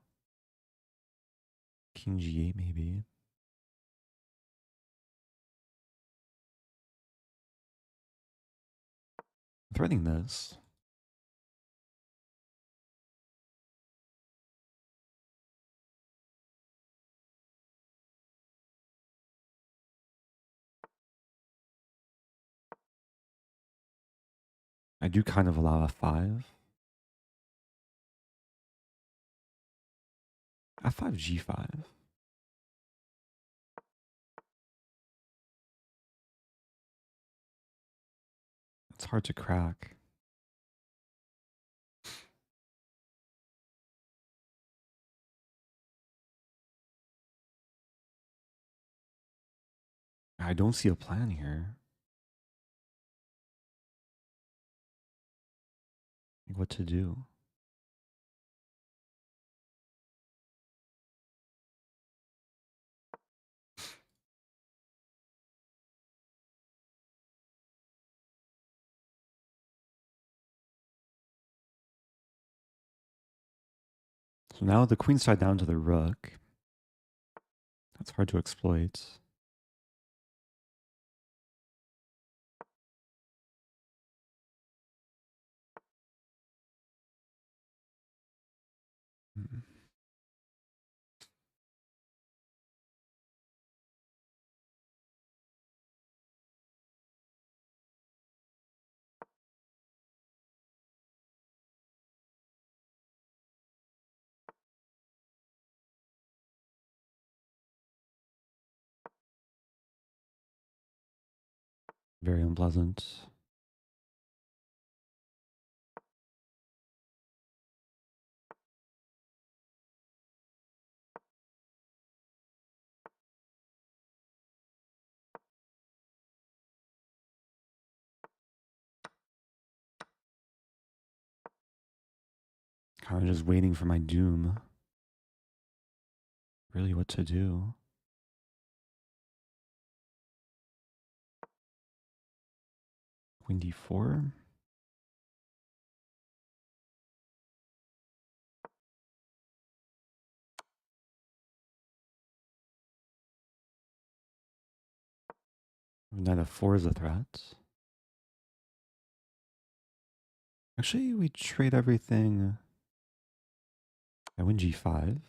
King g8 maybe. I'm threatening this. I do kind of allow f5. f5 g5. It's hard to crack. I don't see a plan here. What to do? So now the queen's tied down to the rook. That's hard to exploit. Very unpleasant. Kind of just waiting for my doom. Really, what to do? Queen d4. Knight f4 is a threat. Actually, we trade everything. I win g5.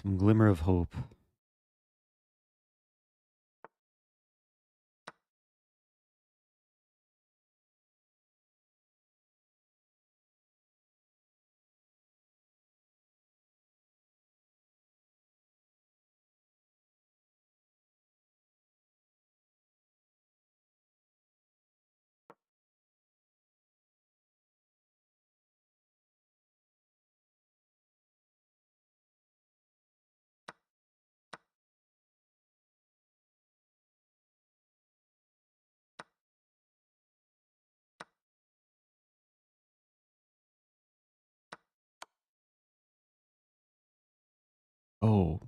Some glimmer of hope. Oh,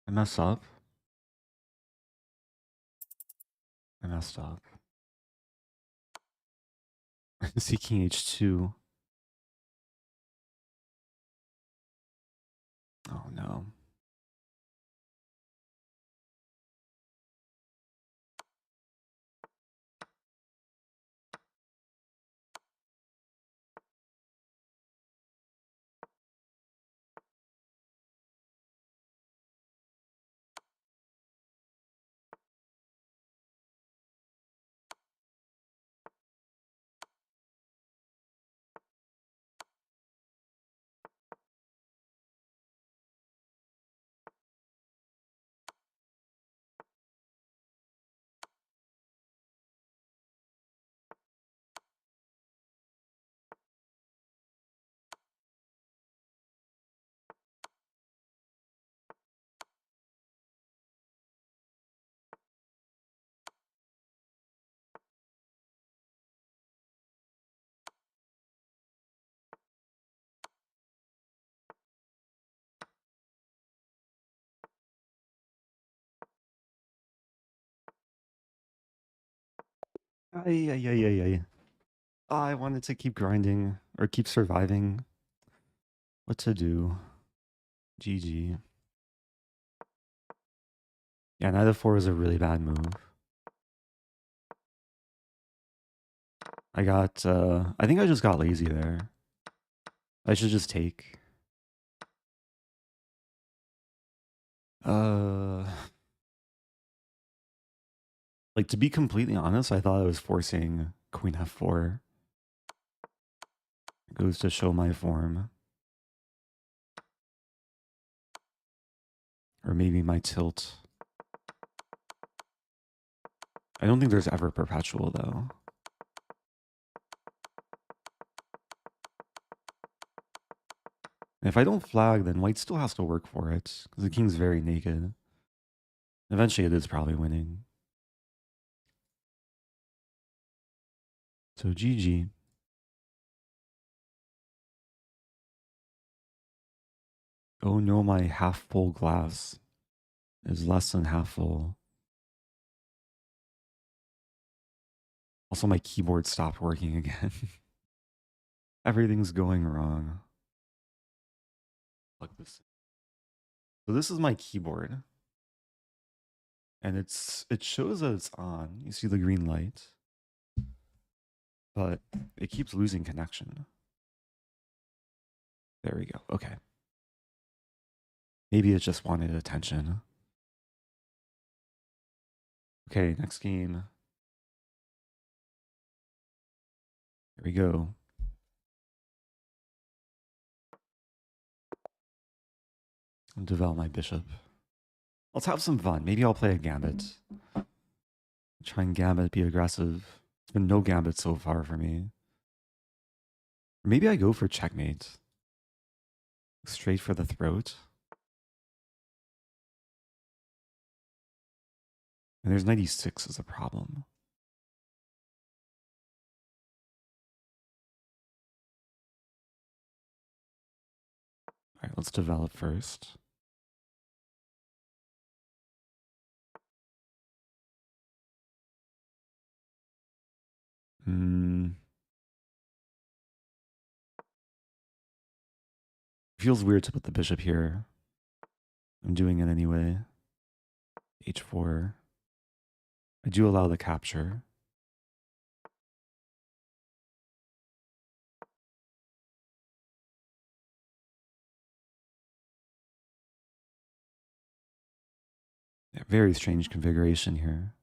I messed up. I messed up. See king h2. Oh no. Ay, ay, ay, ay, ay. Oh, I wanted to keep grinding or keep surviving. What to do? GG. Yeah, knight f4 is a really bad move. I think I just got lazy there. I should just take. Like, to be completely honest, I thought I was forcing queen f4. It goes to show my form. Or maybe my tilt. I don't think there's ever perpetual, though. And if I don't flag, then white still has to work for it, because the king's very naked. Eventually, it is probably winning. So GG. Oh no, my half full glass is less than half full. Also, my keyboard stopped working again. Everything's going wrong. Plug this. So this is my keyboard. And it shows that it's on. You see the green light. But it keeps losing connection. There we go. Okay. Maybe it just wanted attention. Okay, next game. Here we go. I'll develop my bishop. Let's have some fun. Maybe I'll play a gambit. Try and gambit, be aggressive. It's been no gambit so far for me. Or maybe I go for checkmate. Straight for the throat. And there's 96 as a problem. All right, let's develop first. Feels weird to put the bishop here. I'm doing it anyway. H4. I do allow the capture. Yeah, very strange configuration here.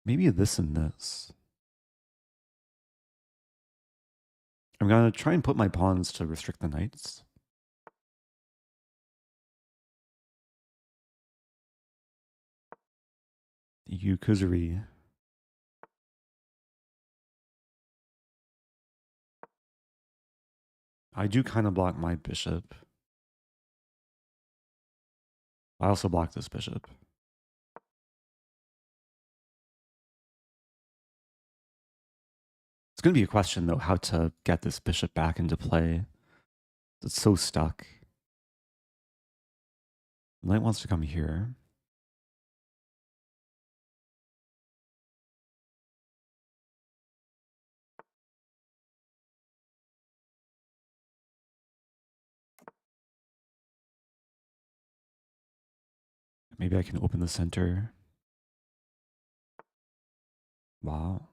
Maybe this and this. I'm going to try and put my pawns to restrict the knights. Kuzuri. I do kind of block my bishop. I also block this bishop. It's going to be a question, though, how to get this bishop back into play. It's so stuck. Knight wants to come here. Maybe I can open the center. Wow.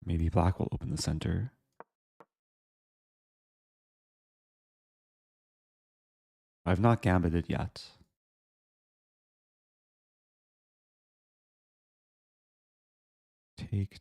Maybe black will open the center. I've not gambited yet. Take.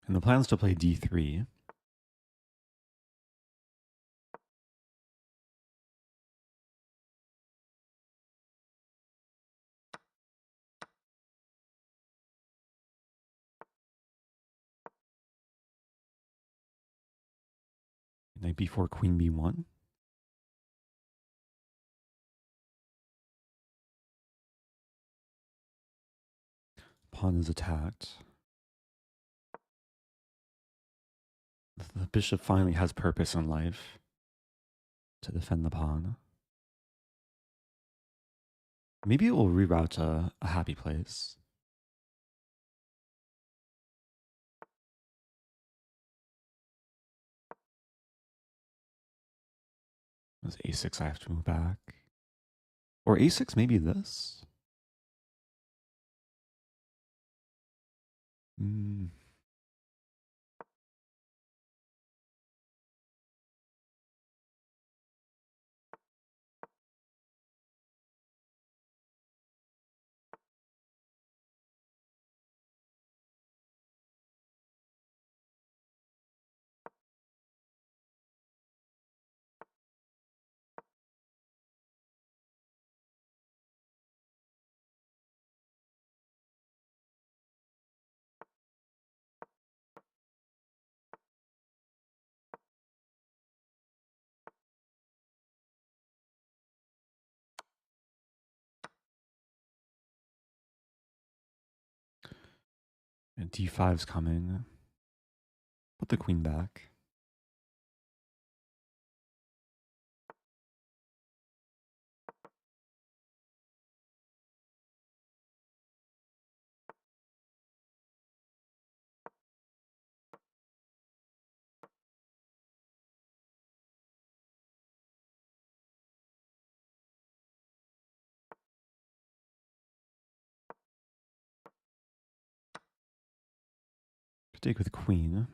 And the plan's to play d3. Knight b4, queen b1. Pawn is attacked. The bishop finally has purpose in life to defend the pawn. Maybe it will reroute to a happy place. As a6, I have to move back. Or a6, maybe this? And d5's coming. Put the queen back. Take with queen.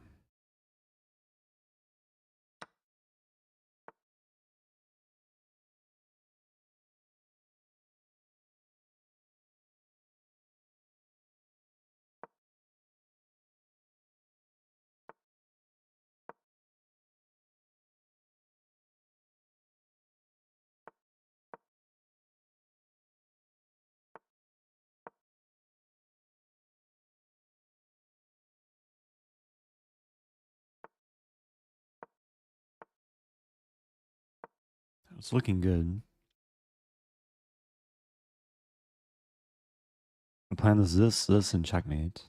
It's looking good. The plan is this, and checkmate.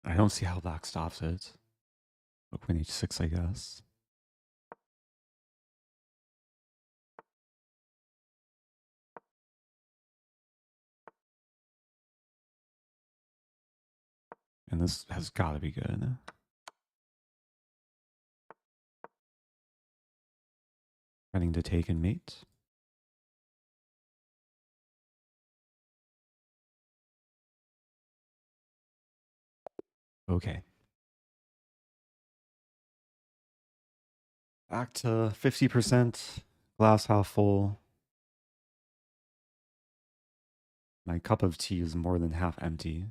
I don't see how black stops it. Queen h6, I guess. And this has got to be good. Running to take and mate. Okay. Back to 50%, glass half full. My cup of tea is more than half empty.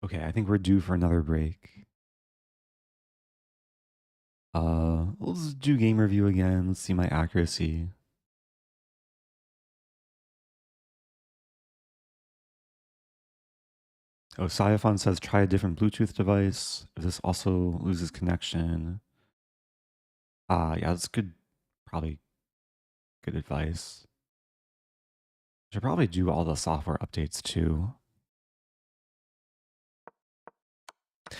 Okay, I think we're due for another break. Let's do game review again. Let's see my accuracy. Oh, Siaphon says try a different Bluetooth device. If this also loses connection. Yeah, that's good. Probably good advice. Should probably do all the software updates too.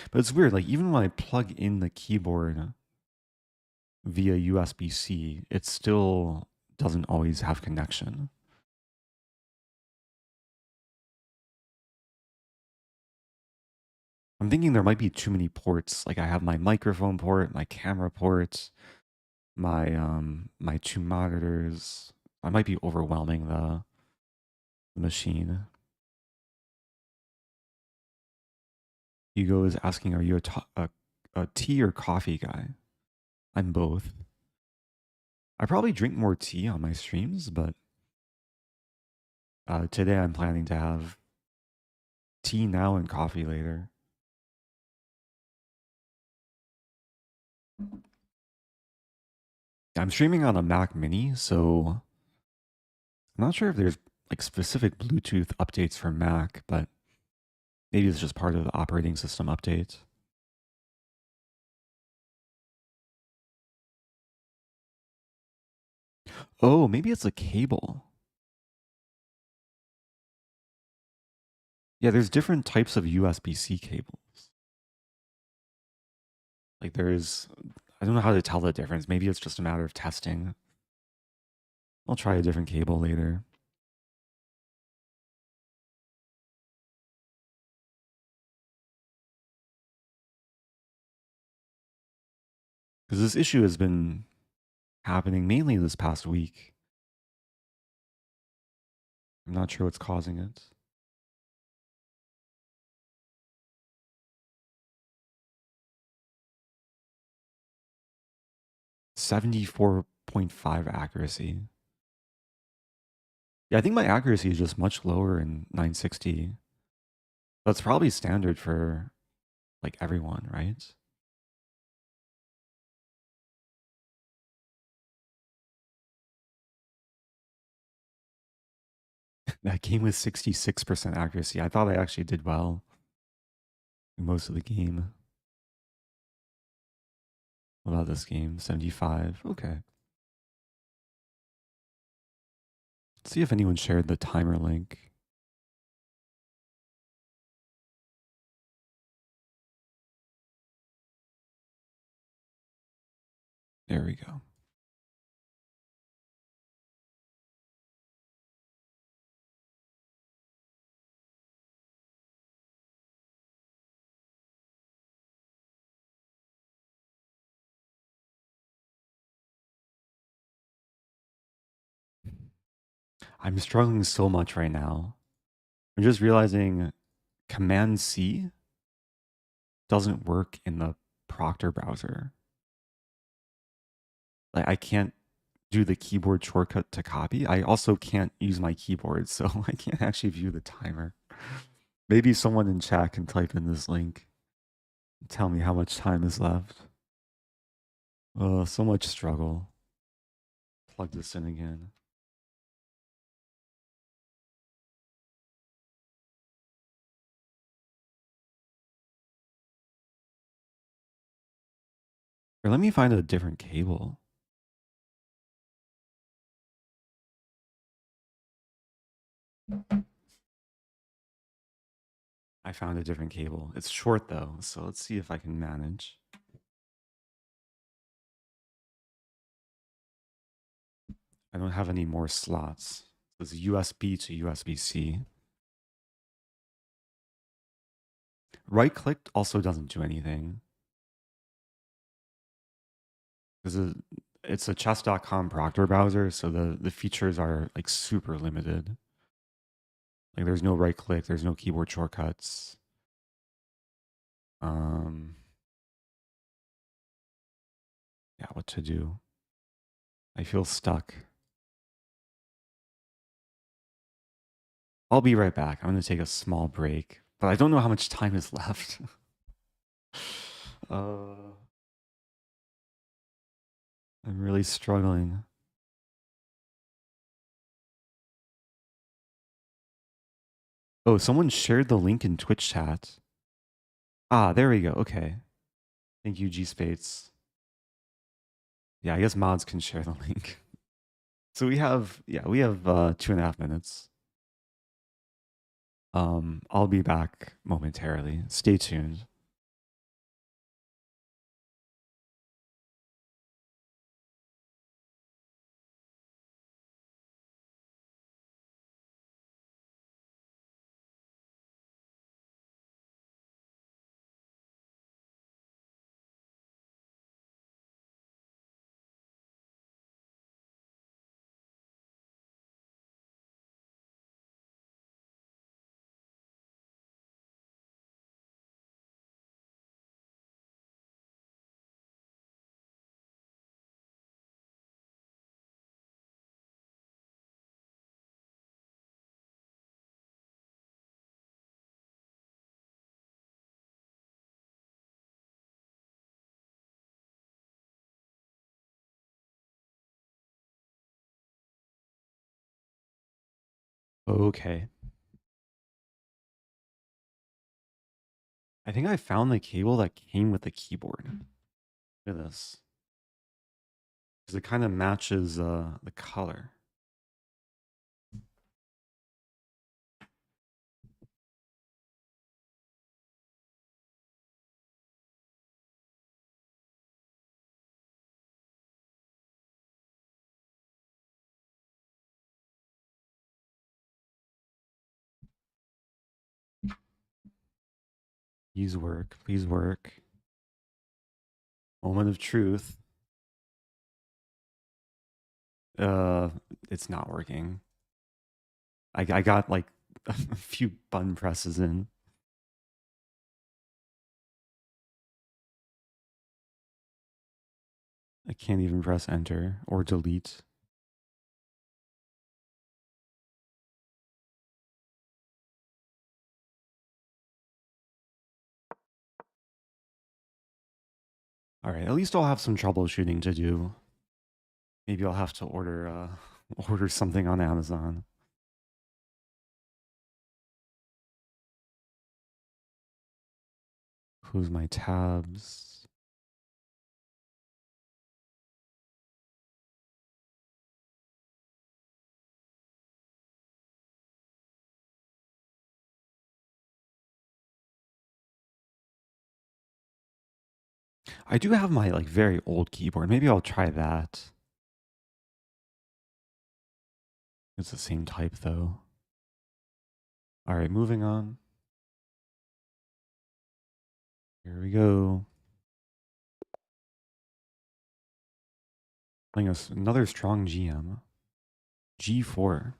But it's weird, like even when I plug in the keyboard via USB-C, it still doesn't always have connection. I'm thinking there might be too many ports. Like I have my microphone port, my camera port, my two monitors. I might be overwhelming the machine. Hugo is asking, are you a tea or coffee guy? I'm both. I probably drink more tea on my streams, but today I'm planning to have tea now and coffee later. I'm streaming on a Mac Mini, so I'm not sure if there's like specific Bluetooth updates for Mac, but maybe it's just part of the operating system update. Oh, maybe it's a cable. Yeah, there's different types of USB-C cables. Like I don't know how to tell the difference. Maybe it's just a matter of testing. I'll try a different cable later. Because this issue has been happening mainly this past week. I'm not sure what's causing it. 74.5 accuracy. Yeah, I think my accuracy is just much lower in 960. That's probably standard for like everyone, right? That game was 66% accuracy. I thought I actually did well in most of the game. What about this game? 75. Okay. Let's see if anyone shared the timer link. There we go. I'm struggling so much right now. I'm just realizing Command C doesn't work in the Proctor browser. Like I can't do the keyboard shortcut to copy. I also can't use my keyboard, so I can't actually view the timer. Maybe someone in chat can type in this link and tell me how much time is left. Oh, so much struggle. Plug this in again. Or let me find a different cable. I found a different cable. It's short though, so let's see if I can manage. I don't have any more slots. It's USB to USB-C. Right click also doesn't do anything. Because it's a chess.com Proctor browser, so the features are like super limited. Like there's no right click, there's no keyboard shortcuts. Yeah, what to do? I feel stuck. I'll be right back. I'm going to take a small break, but I don't know how much time is left. I'm really struggling. Oh, someone shared the link in Twitch chat. Ah, there we go. Okay. Thank you, G Spates. Yeah, I guess mods can share the link. So we have 2.5 minutes. I'll be back momentarily. Stay tuned. Okay. I think I found the cable that came with the keyboard. Look at this. Because it kind of matches the color. Please work. Please work. Moment of truth. It's not working. I got like a few button presses in. I can't even press enter or delete. All right, at least I'll have some troubleshooting to do. Maybe I'll have to order order something on Amazon. Close my tabs. I do have my like very old keyboard. Maybe I'll try that. It's the same type though. All right, moving on. Here we go. Playing us another strong GM. G4.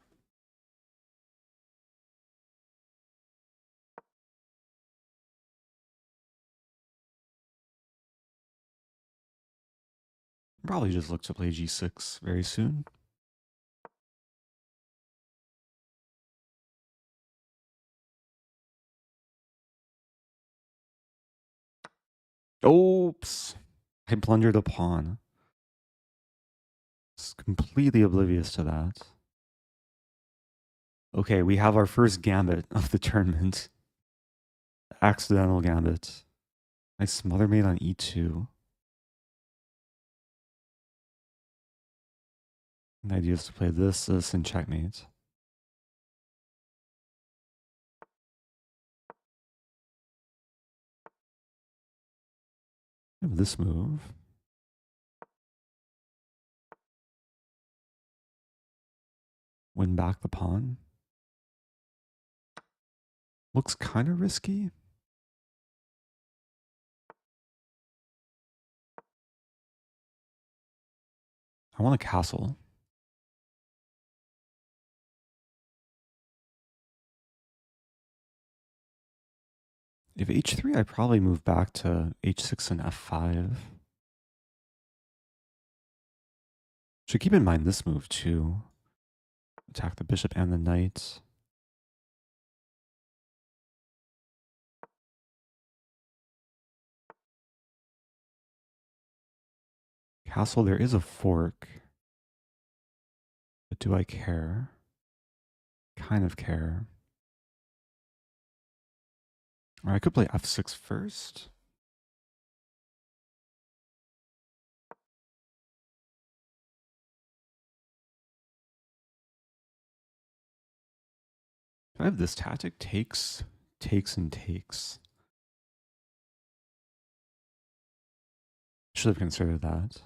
Probably just look to play G6 very soon. Oops. I blundered a pawn. It's completely oblivious to that. Okay, we have our first gambit of the tournament. Accidental gambit. I smother mate on E2. The idea is to play this, and checkmate. I have this move. Win back the pawn. Looks kind of risky. I want a castle. If H3, I probably move back to H6 and F5. Should keep in mind this move too. Attack the bishop and the knight. Castle, there is a fork. But do I care? Kind of care. Or I could play F6 first. I have this tactic, takes, and takes. Should have considered that.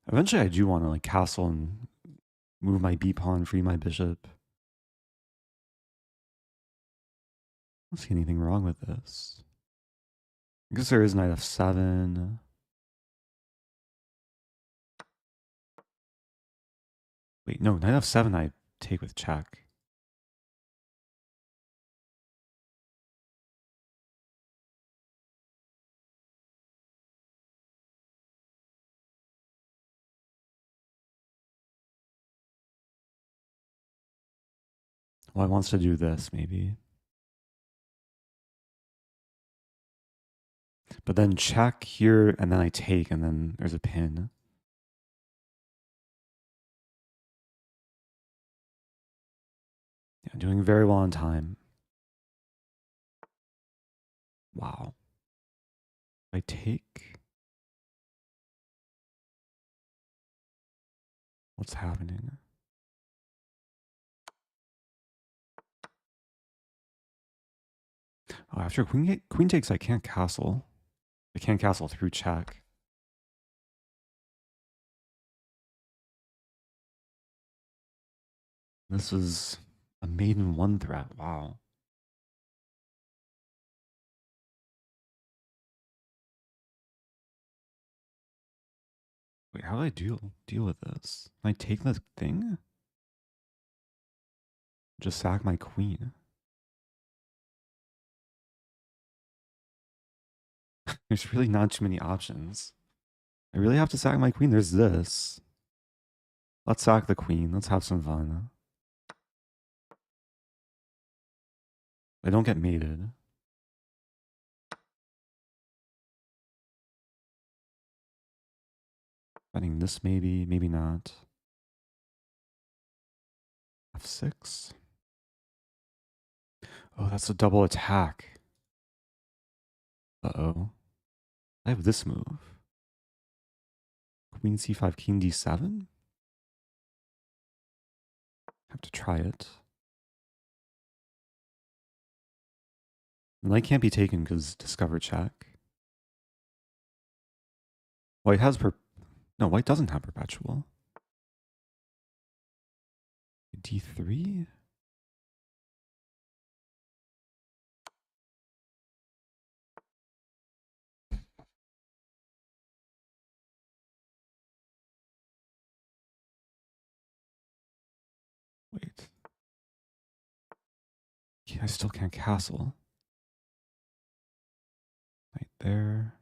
Eventually I do want to like castle and move my B pawn, free my bishop. I don't see anything wrong with this. I guess there is knight F7. Wait, no, knight F7 I take with check. Well, I wants to do this, maybe. But then check here, and then I take, and then there's a pin. Yeah, doing very well on time. Wow. I take. What's happening? Oh, after queen takes, I can't castle. I can't castle through check. This is a maiden one threat. Wow. Wait, how do I deal with this? Can I take the thing? Just sack my queen. There's really not too many options. I really have to sack my queen. There's this. Let's sack the queen. Let's have some fun. I don't get mated. Betting this maybe, maybe not. F6. Oh, that's a double attack. Uh-oh. I have this move. Queen c5, king d7? Have to try it. The knight can't be taken because discover check. White has no, white doesn't have perpetual. D3? Wait. Yeah, I still can't castle. Right there.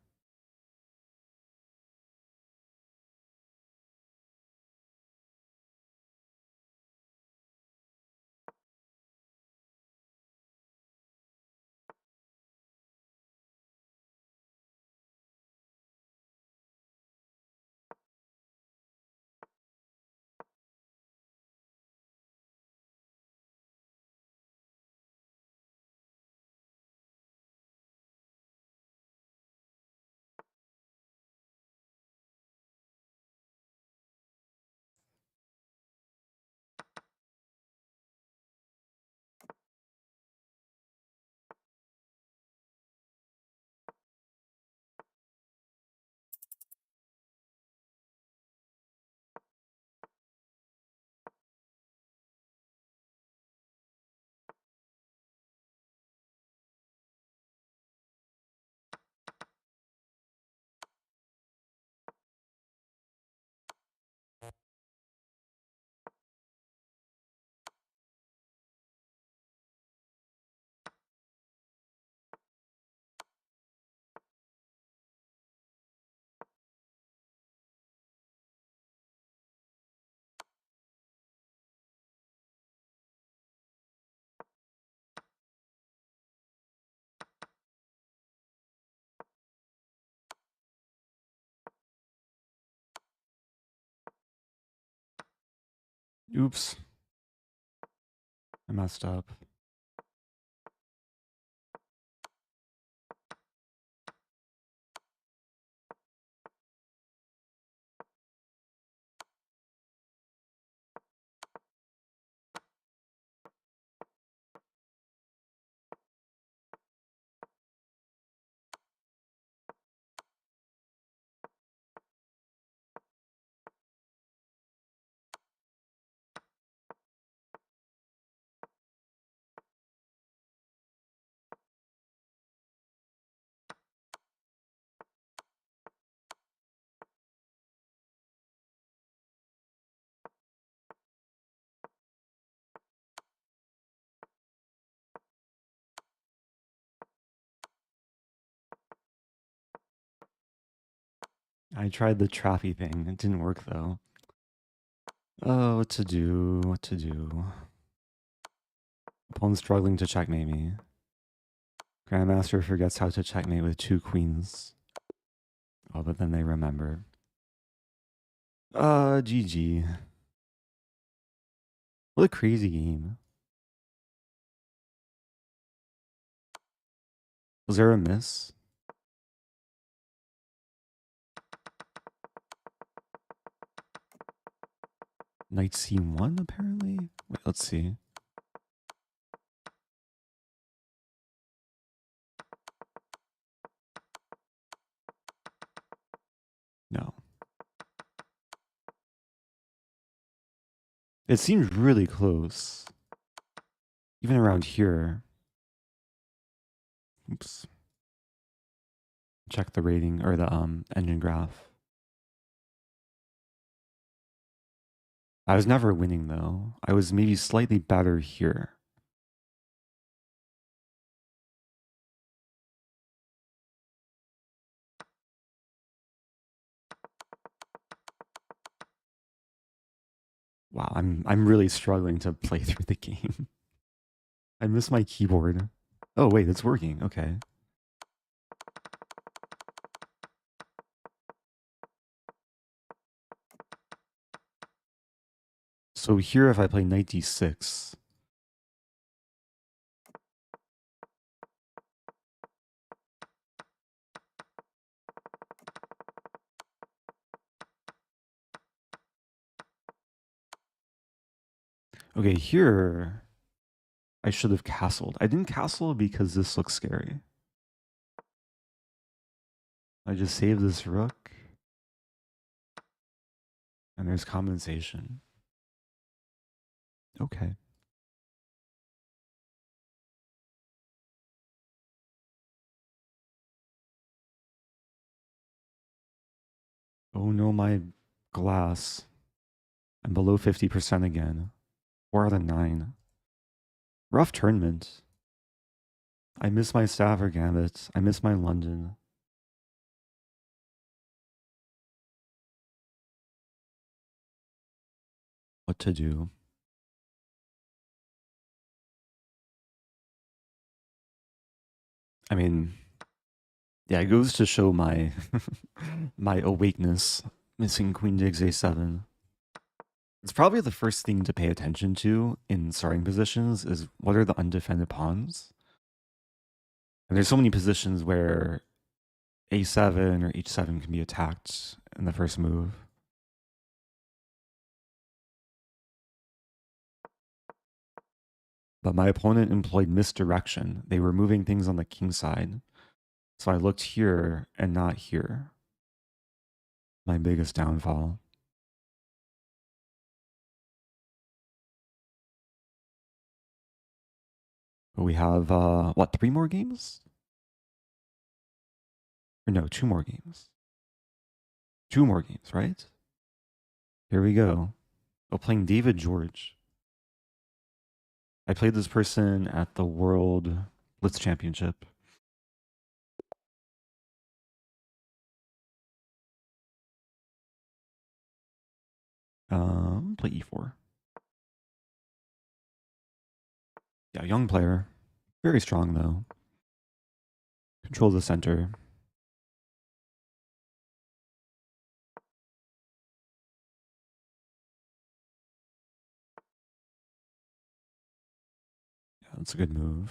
Oops. I messed up. I tried the trappy thing. It didn't work though. Oh, what to do? What to do? Opponent's struggling to checkmate me. Grandmaster forgets how to checkmate with 2 queens. Oh, but then they remember. GG. What a crazy game. Was there a miss? Knight c1 apparently? Wait, let's see. No. It seems really close. Even around here. Oops. Check the rating or the engine graph. I was never winning though. I was maybe slightly better here. Wow, I'm really struggling to play through the game. I miss my keyboard. Oh, wait, it's working. Okay. So here, if I play knight d6, okay, here I should have castled. I didn't castle because this looks scary. I just saved this rook, and there's compensation. Okay. Oh no, my glass. I'm below 50% again. 4 out of 9. Rough tournament. I miss my Stafford Gambit. I miss my London. What to do? I mean, yeah, it goes to show my my awakeness. Missing Queen digs A7. It's probably the first thing to pay attention to in starting positions is what are the undefended pawns? And there's so many positions where A7 or H7 can be attacked in the first move. But my opponent employed misdirection. They were moving things on the king side. So I looked here and not here. My biggest downfall. But we have, what, 3 more games? Or no, 2 more games. 2 more games, right? Here we go. Oh, playing David George. I played this person at the World Blitz Championship. Play E4. Yeah, young player. Very strong, though. Control the center. Yeah, that's a good move.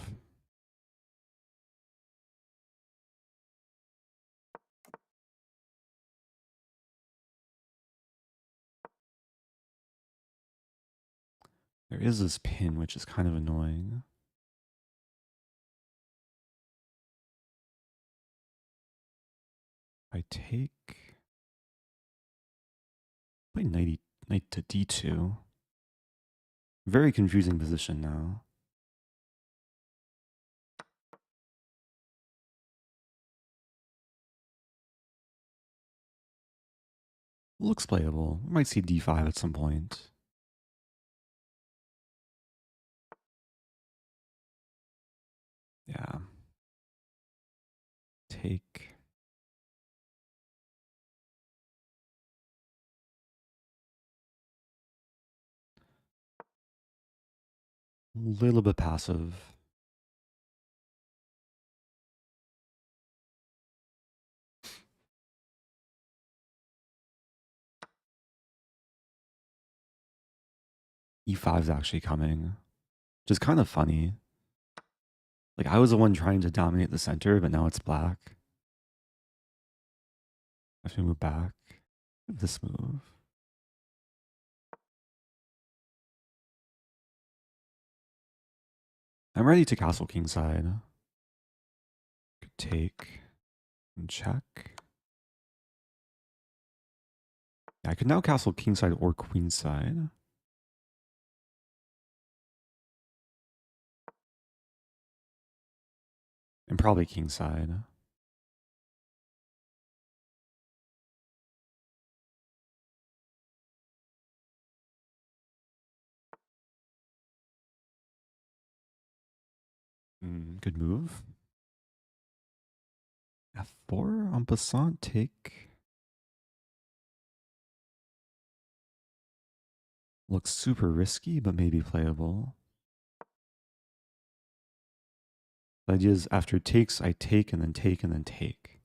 There is this pin, which is kind of annoying. I take... Play knight to D2. Very confusing position now. Looks playable. We might see D5 at some point. Yeah. Take. A little bit passive. E5 is actually coming, which is kind of funny. Like, I was the one trying to dominate the center, but now it's black. I have to move back. This move. I'm ready to castle kingside. Could take and check. Yeah, I could now castle kingside or queenside. And probably kingside. Good move. F4 en passant, take. Looks super risky, but maybe playable. The idea is after takes, I take and then take and then take.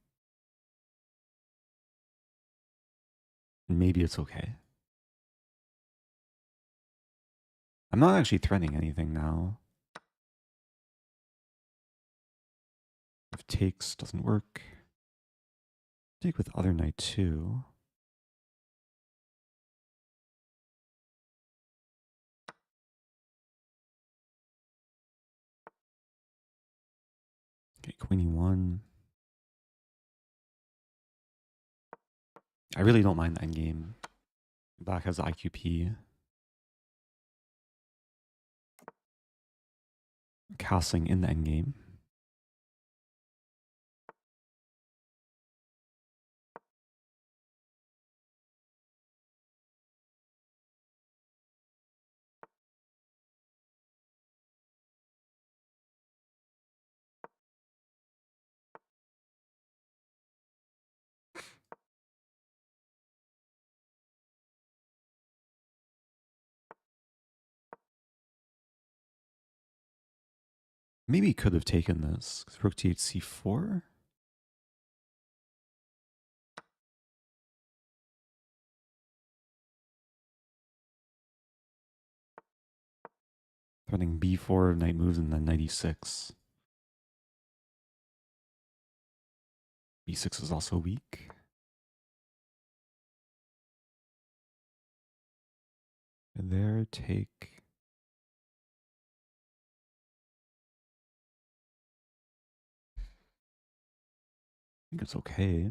And maybe it's okay. I'm not actually threatening anything now. If takes doesn't work, take with other knight too. Okay, queen e1. I really don't mind the endgame. Black has the IQP. Castling in the endgame. Maybe he could have taken this. Rook to c4. Threatening b4, knight moves, and then knight e6. b6 is also weak. And there, take. I think it's okay.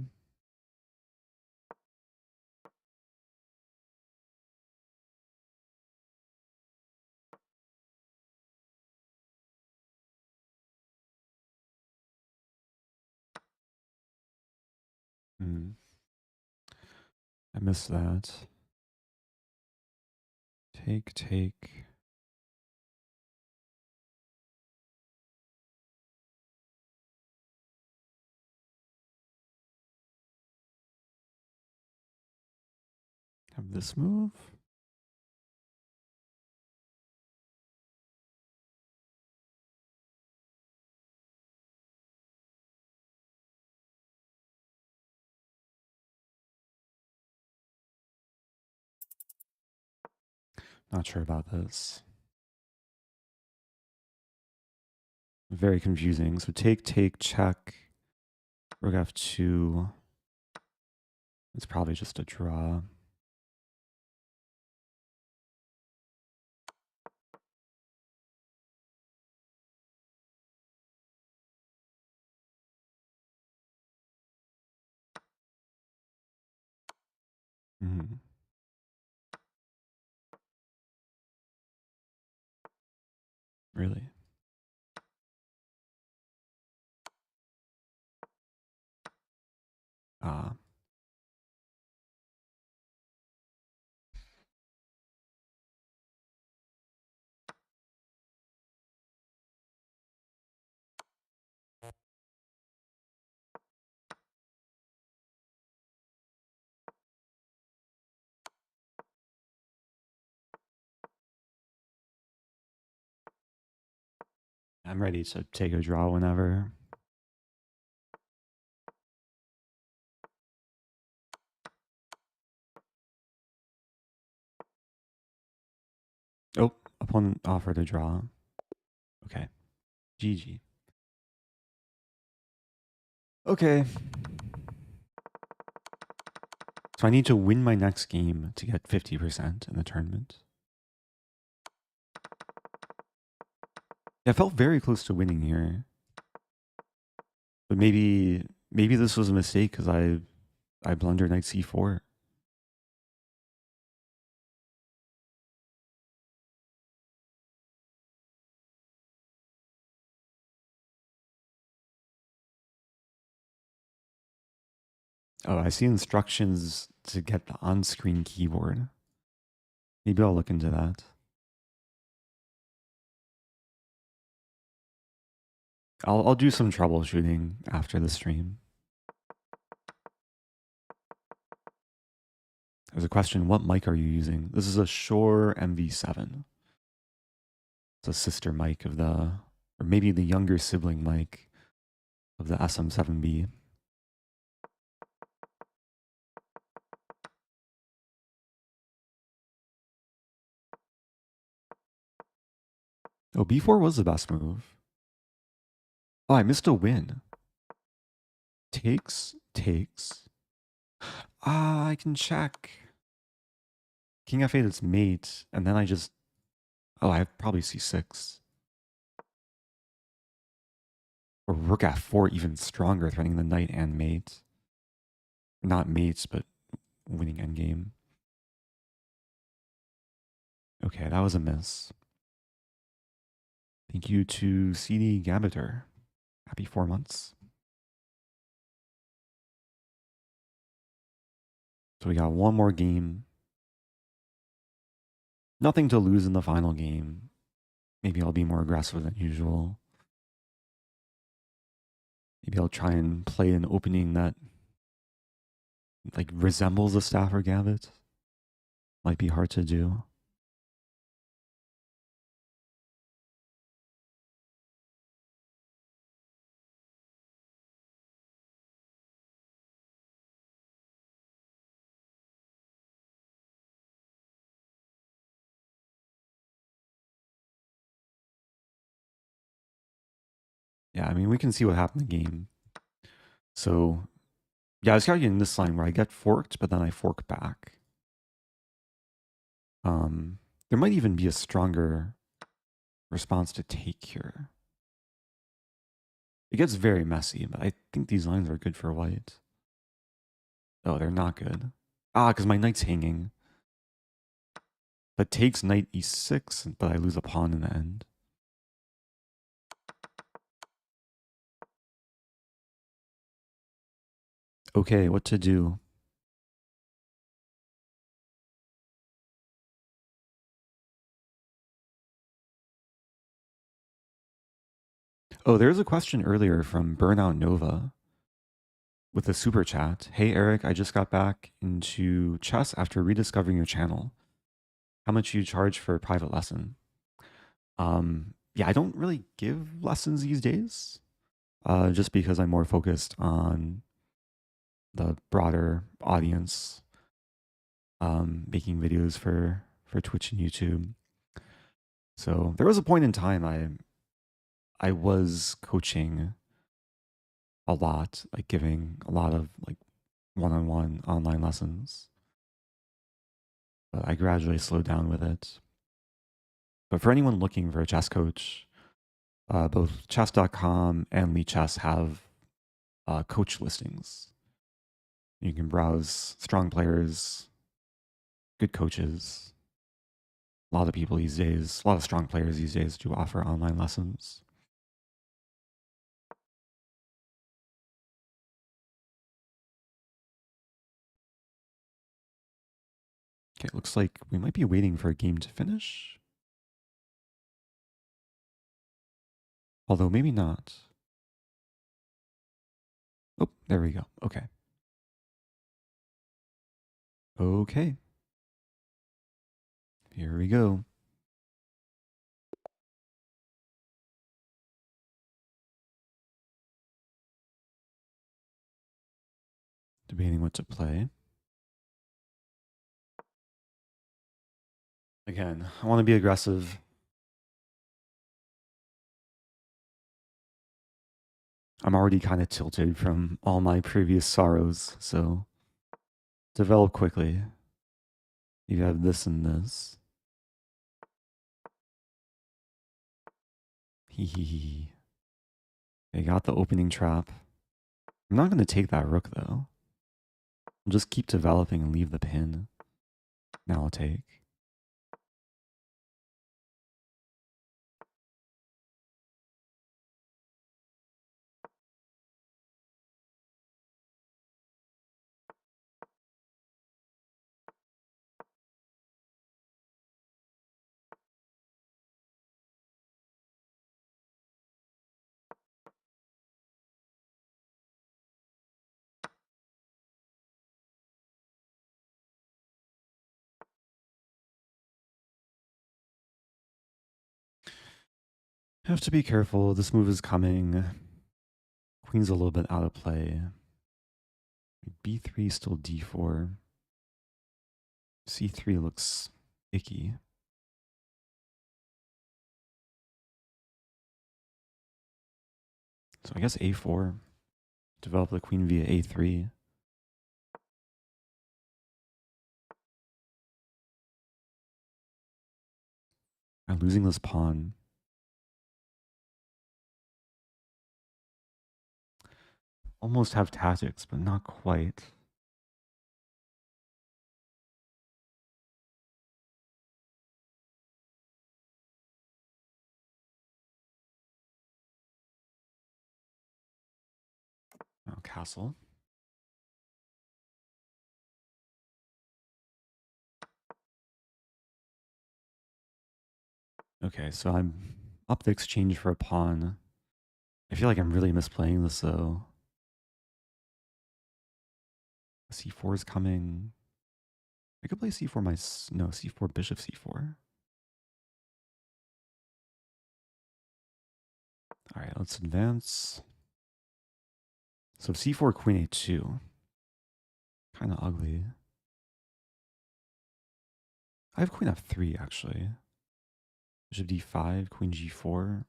I missed that. Take, take. Have this move. Not sure about this. Very confusing. So take, take, check. Rook f2. It's probably just a draw. Really? Ah. I'm ready to take a draw whenever. Oh, opponent offered a draw. Okay. GG. Okay. So I need to win my next game to get 50% in the tournament. Yeah, I felt very close to winning here. But maybe this was a mistake because I blundered knight c4. Oh, I see instructions to get the on-screen keyboard. Maybe I'll look into that. I'll do some troubleshooting after the stream. There's a question, what mic are you using? This is a Shure MV7. It's a sister mic of the Or maybe the younger sibling mic of the SM7B. Oh, B4 was the best move. Oh, I missed a win. Takes. Ah, I can check. King F8 is mate, and then I just... Oh, I probably C6. Or Rook F4, even stronger, threatening the knight and mate. Not mates, but winning endgame. Okay, that was a miss. Thank you to CD Gabiter. Happy 4 months. So we got one more game. Nothing to lose in the final game. Maybe I'll be more aggressive than usual. Maybe I'll try and play an opening that like resembles a Stafford Gambit. Might be hard to do. Yeah, I mean, we can see what happened in the game. So, yeah, I was kind of getting this line where I get forked, but then I fork back. There might even be a stronger response to take here. It gets very messy, but I think these lines are good for white. Oh, they're not good. Ah, because my knight's hanging. But takes knight e6, but I lose a pawn in the end. Okay, what to do? Oh, there's a question earlier from Burnout Nova with a super chat. Hey, Eric, I just got back into chess after rediscovering your channel. How much do you charge for a private lesson? Yeah, I don't really give lessons these days, just because I'm more focused on the broader audience, making videos for Twitch and YouTube. So there was a point in time I was coaching a lot, like giving a lot of like one-on-one online lessons. But I gradually slowed down with it. But for anyone looking for a chess coach, both chess.com and Lichess have coach listings. You can browse strong players, good coaches. A lot of people these days, a lot of strong players these days do offer online lessons. Okay, looks like we might be waiting for a game to finish. Although maybe not. Oh, there we go. Okay. Okay. Here we go. Debating what to play. Again, I want to be aggressive. I'm already kind of tilted from all my previous sorrows, so develop quickly. You have this and this. Hee hee hee. They got the opening trap. I'm not going to take that rook, though. I'll just keep developing and leave the pin. Now I'll take. Have to be careful. This move is coming. Queen's a little bit out of play. B3 still D4. C3 looks icky. So I guess A4. Develop the queen via A3. I'm losing this pawn. Almost have tactics, but not quite. Oh, castle. Okay, so I'm up the exchange for a pawn. I feel like I'm really misplaying this though. C4 is coming. I could play C4 no, C4 bishop C4. All right, let's advance. So C4 queen A2. Kind of ugly. I have queen F3 actually. Bishop D5, queen G4.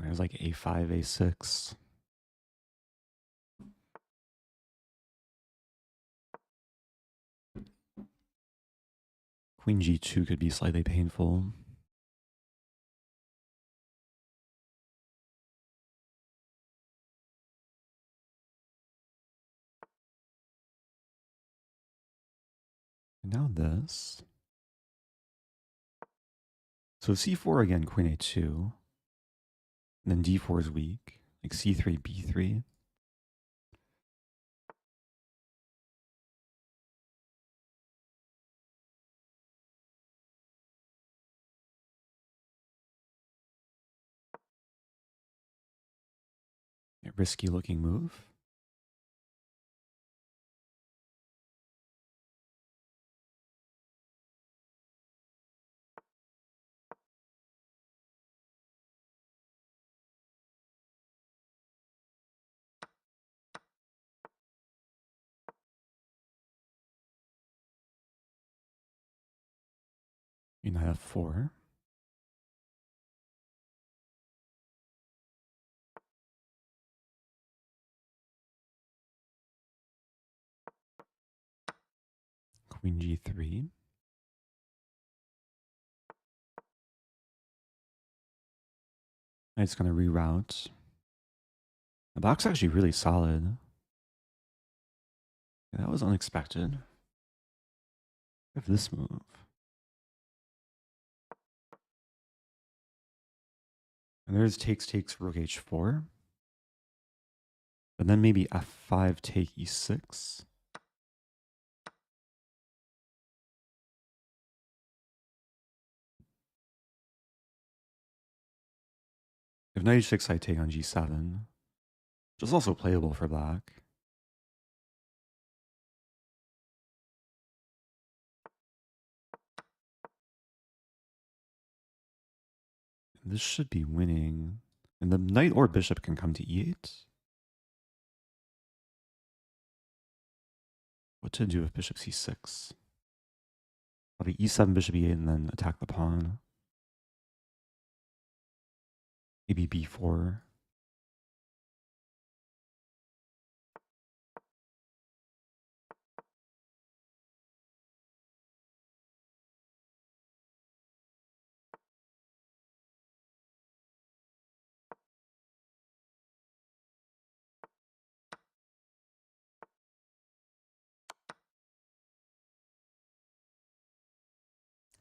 And there's like A5, A6. Queen G2 could be slightly painful. And now this. So C4 again, queen A2. And then D4 is weak. Like C3, B3. A risky looking move. Knight F4. Queen G3. Knight's going to reroute. The black's actually really solid. That was unexpected. I have this move. And there's takes, rook H4. But then maybe F5 take E6. If knight H6, I take on G7. Which is also playable for black. And this should be winning. And the knight or bishop can come to E8. What to do with bishop C6? Probably E7, bishop E8, and then attack the pawn. Maybe B4.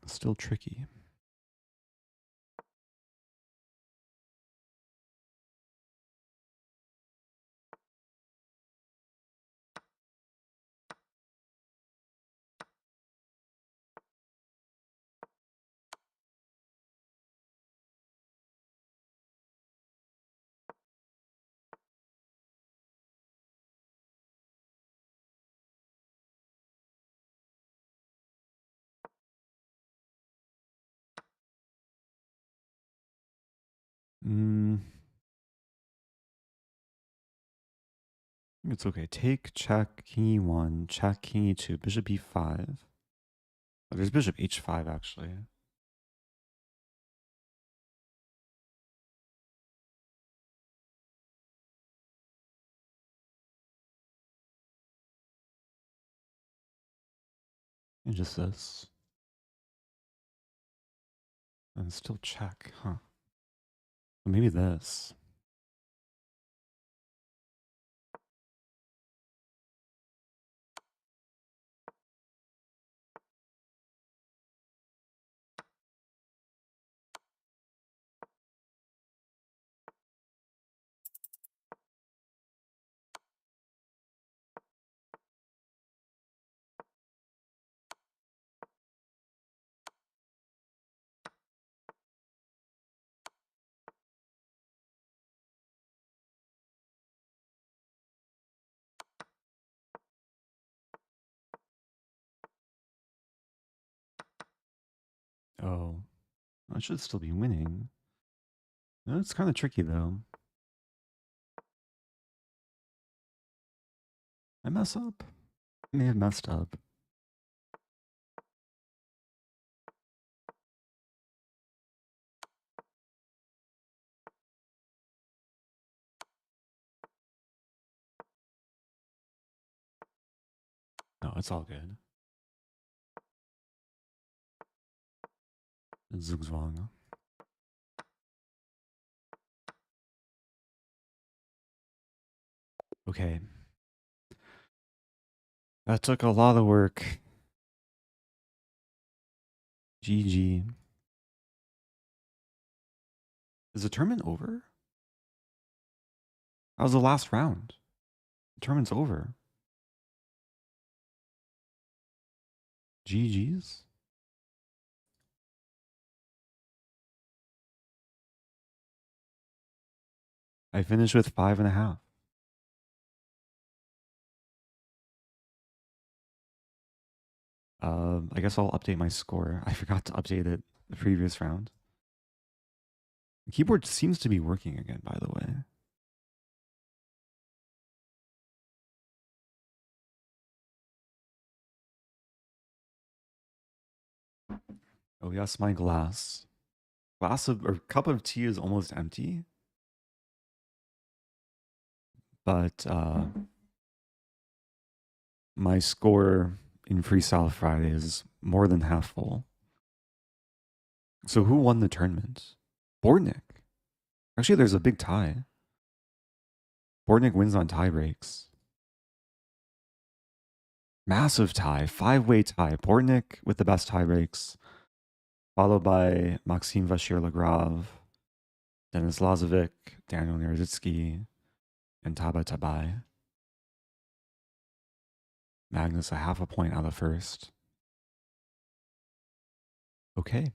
Still tricky. It's okay. Take, check, king e1, check, king e2, bishop e5. Oh, there's bishop h5 actually. And just this. And still check, huh? Well, maybe this. Oh, I should still be winning. No, it's kind of tricky though. I mess up. I may have messed up. No, it's all good. Zugzwang. Okay. That took a lot of work. GG. Is the tournament over? That was the last round. The tournament's over. GG's? I finished with 5.5. I guess I'll update my score. I forgot to update it the previous round. The keyboard seems to be working again, by the way. Oh yes, my glass. Cup of tea is almost empty. But my score in Freestyle Friday is more than half full. So who won the tournament? Bortnik. Actually, there's a big tie. Bortnik wins on tie breaks. Massive tie, 5-way tie. Bortnik with the best tie breaks, followed by Maxime Vachier-Lagrave, Denis Lazovic, Daniel Nerezitsky, and Taba Tabai. Magnus a half a point out of first. Okay.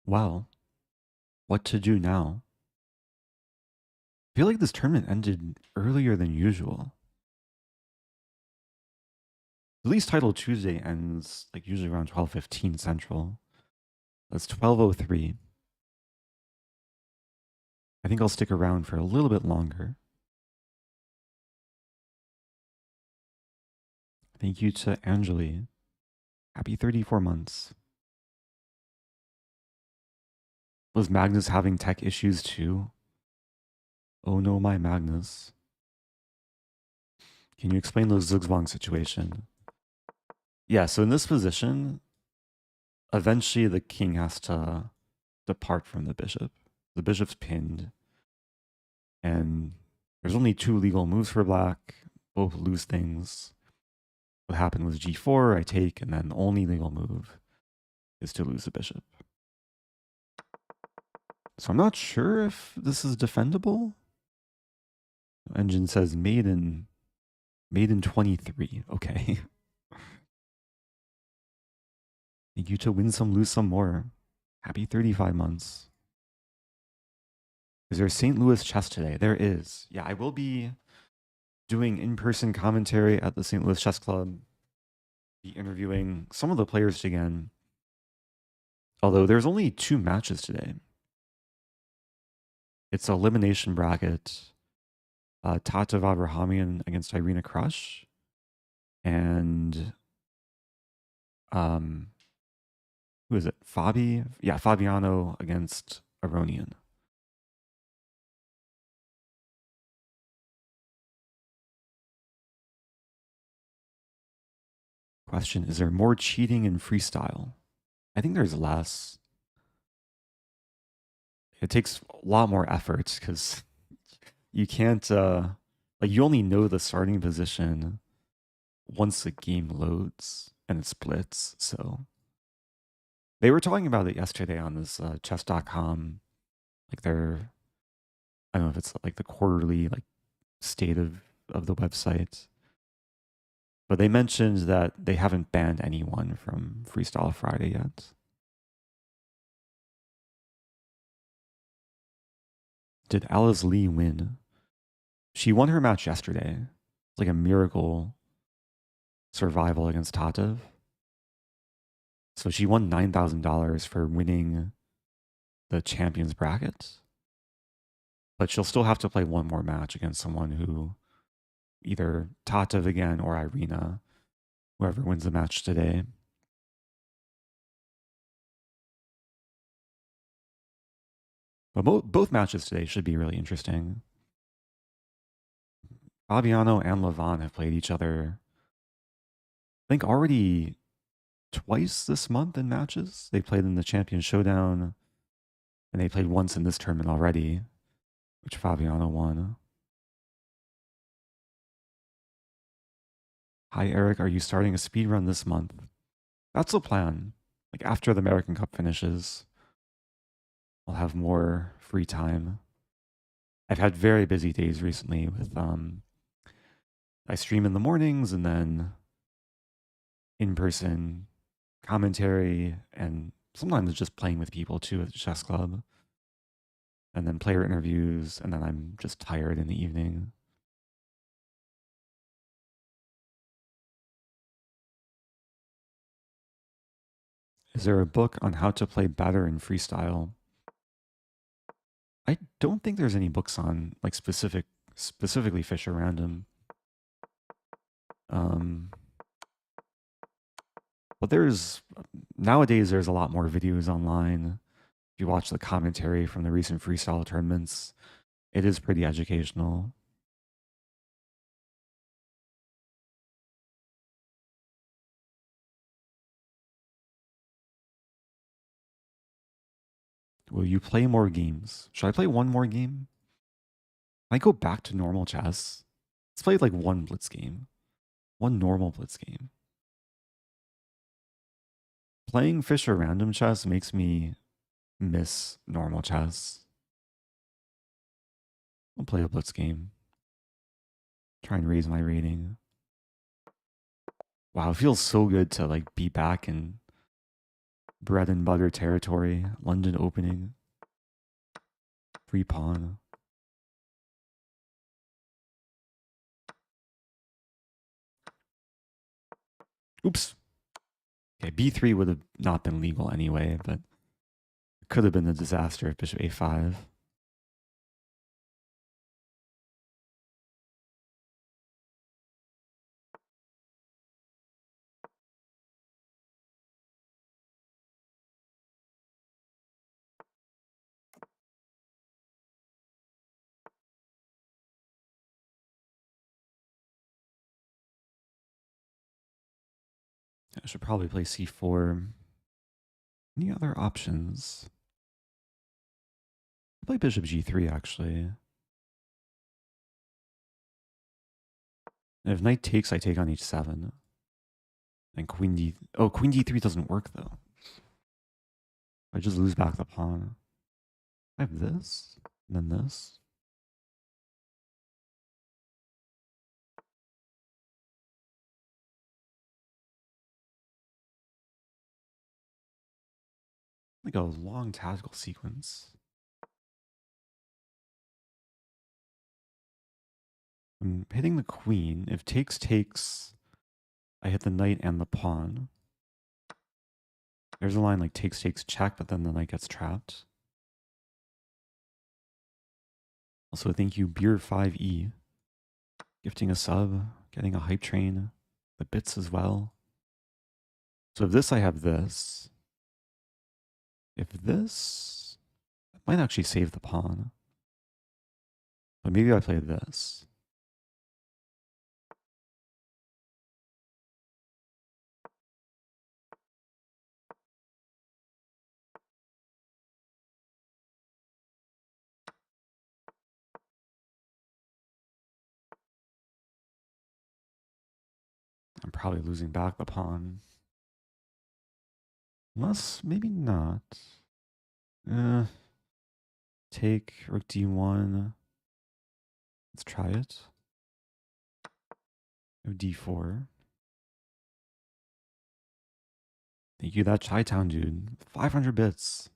Well, what to do now? I feel like this tournament ended earlier than usual. At least Title Tuesday ends like usually around 12:15 Central. That's 12:03. I think I'll stick around for a little bit longer. Thank you to Angeli. Happy 34 months. Was Magnus having tech issues too? Oh no, my Magnus. Can you explain the Zugzwang situation? Yeah, so in this position, eventually the king has to depart from the bishop. The bishop's pinned. And there's only 2 legal moves for black. Both lose things. What happened was g4, I take, and then the only legal move is to lose the bishop. So I'm not sure if this is defendable. Engine says made in 23. Okay. Thank you to win some, lose some more. Happy 35 months. Is there St. Louis chess today? There is. Yeah, I will be doing in-person commentary at the St. Louis Chess Club, be interviewing some of the players again. Although there's only 2 matches today. It's an elimination bracket. Tata Vavrahamian against Irina Krush. And who is it? Fabiano against Aronian. Question, is there more cheating in freestyle? I think there's less. It takes a lot more effort because you can't, like, you only know the starting position once the game loads and it splits. So they were talking about it yesterday on this chess.com. Like their, I don't know if it's like the quarterly like state of the website. But they mentioned that they haven't banned anyone from Freestyle Friday yet. Did Alice Lee win? She won her match yesterday. It's like a miracle survival against Tatev. So she won $9,000 for winning the champions bracket. But she'll still have to play one more match against someone who, either Tatev again or Irina, whoever wins the match today. But both matches today should be really interesting. Fabiano and Levant have played each other, I think, already twice this month in matches. They played in the Champion Showdown, and they played once in this tournament already, which Fabiano won. Hi, Eric. Are you starting a speed run this month? That's the plan. Like after the American Cup finishes, I'll have more free time. I've had very busy days recently with I stream in the mornings and then in-person commentary and sometimes just playing with people too at the chess club. And then player interviews, and then I'm just tired in the evening. Is there a book on how to play better in freestyle? I don't think there's any books on like specifically Fischer Random. But nowadays there's a lot more videos online. If you watch the commentary from the recent freestyle tournaments, it is pretty educational. Will you play more games? Should I play one more game? Can I go back to normal chess? Let's play like one blitz game. One normal blitz game. Playing Fischer Random chess makes me miss normal chess. I'll play a blitz game. Try and raise my rating. Wow, it feels so good to like be back in bread and butter territory. London opening. Free pawn. Oops. Okay, b3 would have not been legal anyway, but it could have been a disaster if bishop a5. I should probably play c4. Any other options? I'll play bishop g3 actually. And if knight takes, I take on h7. And queen d... Oh, queen d3 doesn't work though. I just lose back the pawn. I have this, and then this. Like a long tactical sequence. I'm hitting the queen. If takes, I hit the knight and the pawn. There's a line like takes, check, but then the knight gets trapped. Also, thank you, Beer5E, gifting a sub, getting a hype train, the bits as well. So if this, I have this. If this, it might actually save the pawn. But maybe I play this. I'm probably losing back the pawn. Unless, maybe not. Take, rook d1. Let's try it. d4. Thank you, that Chi-Town dude. 500 bits.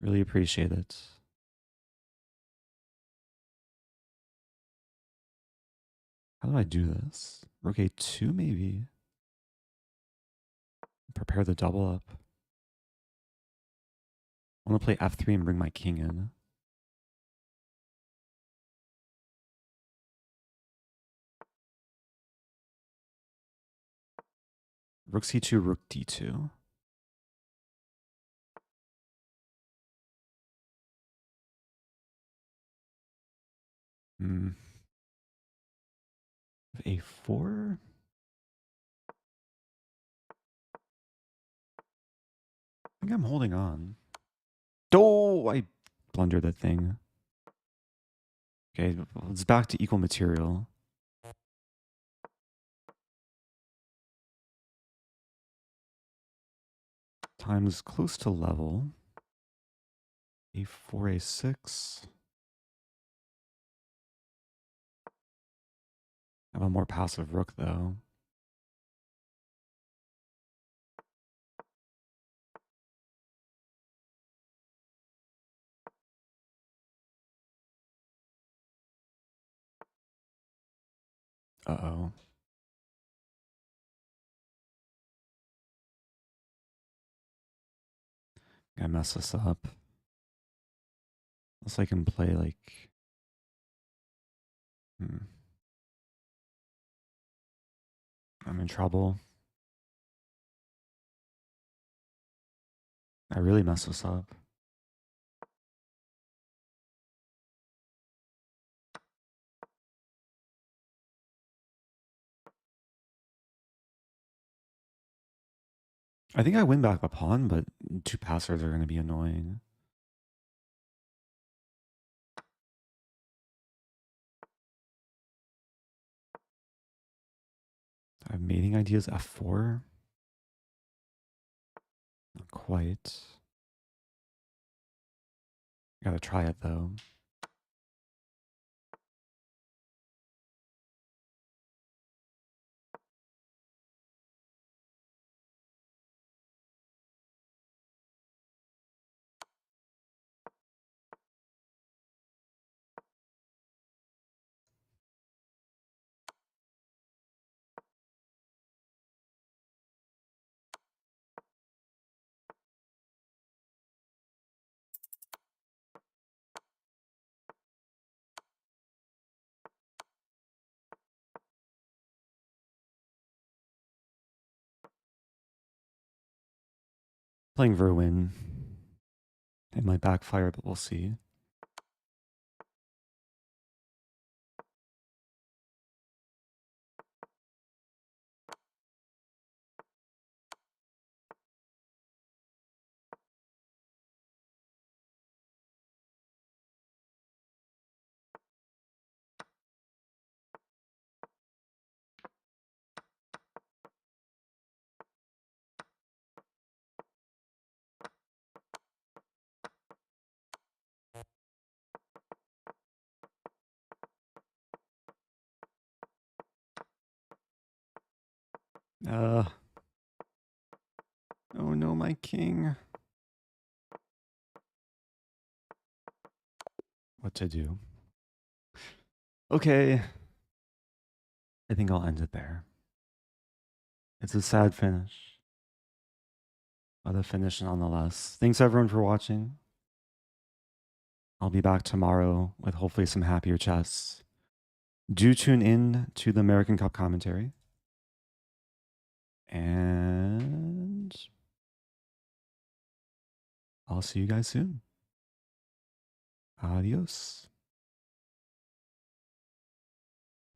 Really appreciate it. How do I do this? Rook a2, maybe? Prepare the double up. I want to play f3 and bring my king in. Rook c2, rook d2. a4? I think I'm holding on. Oh, I blundered that thing. Okay, it's back to equal material. Time's close to level. a4, a6. I have a more passive rook, though. Uh-oh. I mess this up. Unless I can play, like... I'm in trouble. I really messed this up. I think I win back the pawn, but two passers are going to be annoying. I have mating ideas, f4. Not quite. Gotta try it, though. Playing Verwin. It might backfire, but we'll see. Oh no, my king. What to do? Okay. I think I'll end it there. It's a sad finish, but a finish nonetheless. Thanks everyone for watching. I'll be back tomorrow with hopefully some happier chess. Do tune in to the American Cup commentary. And I'll see you guys soon. Adios.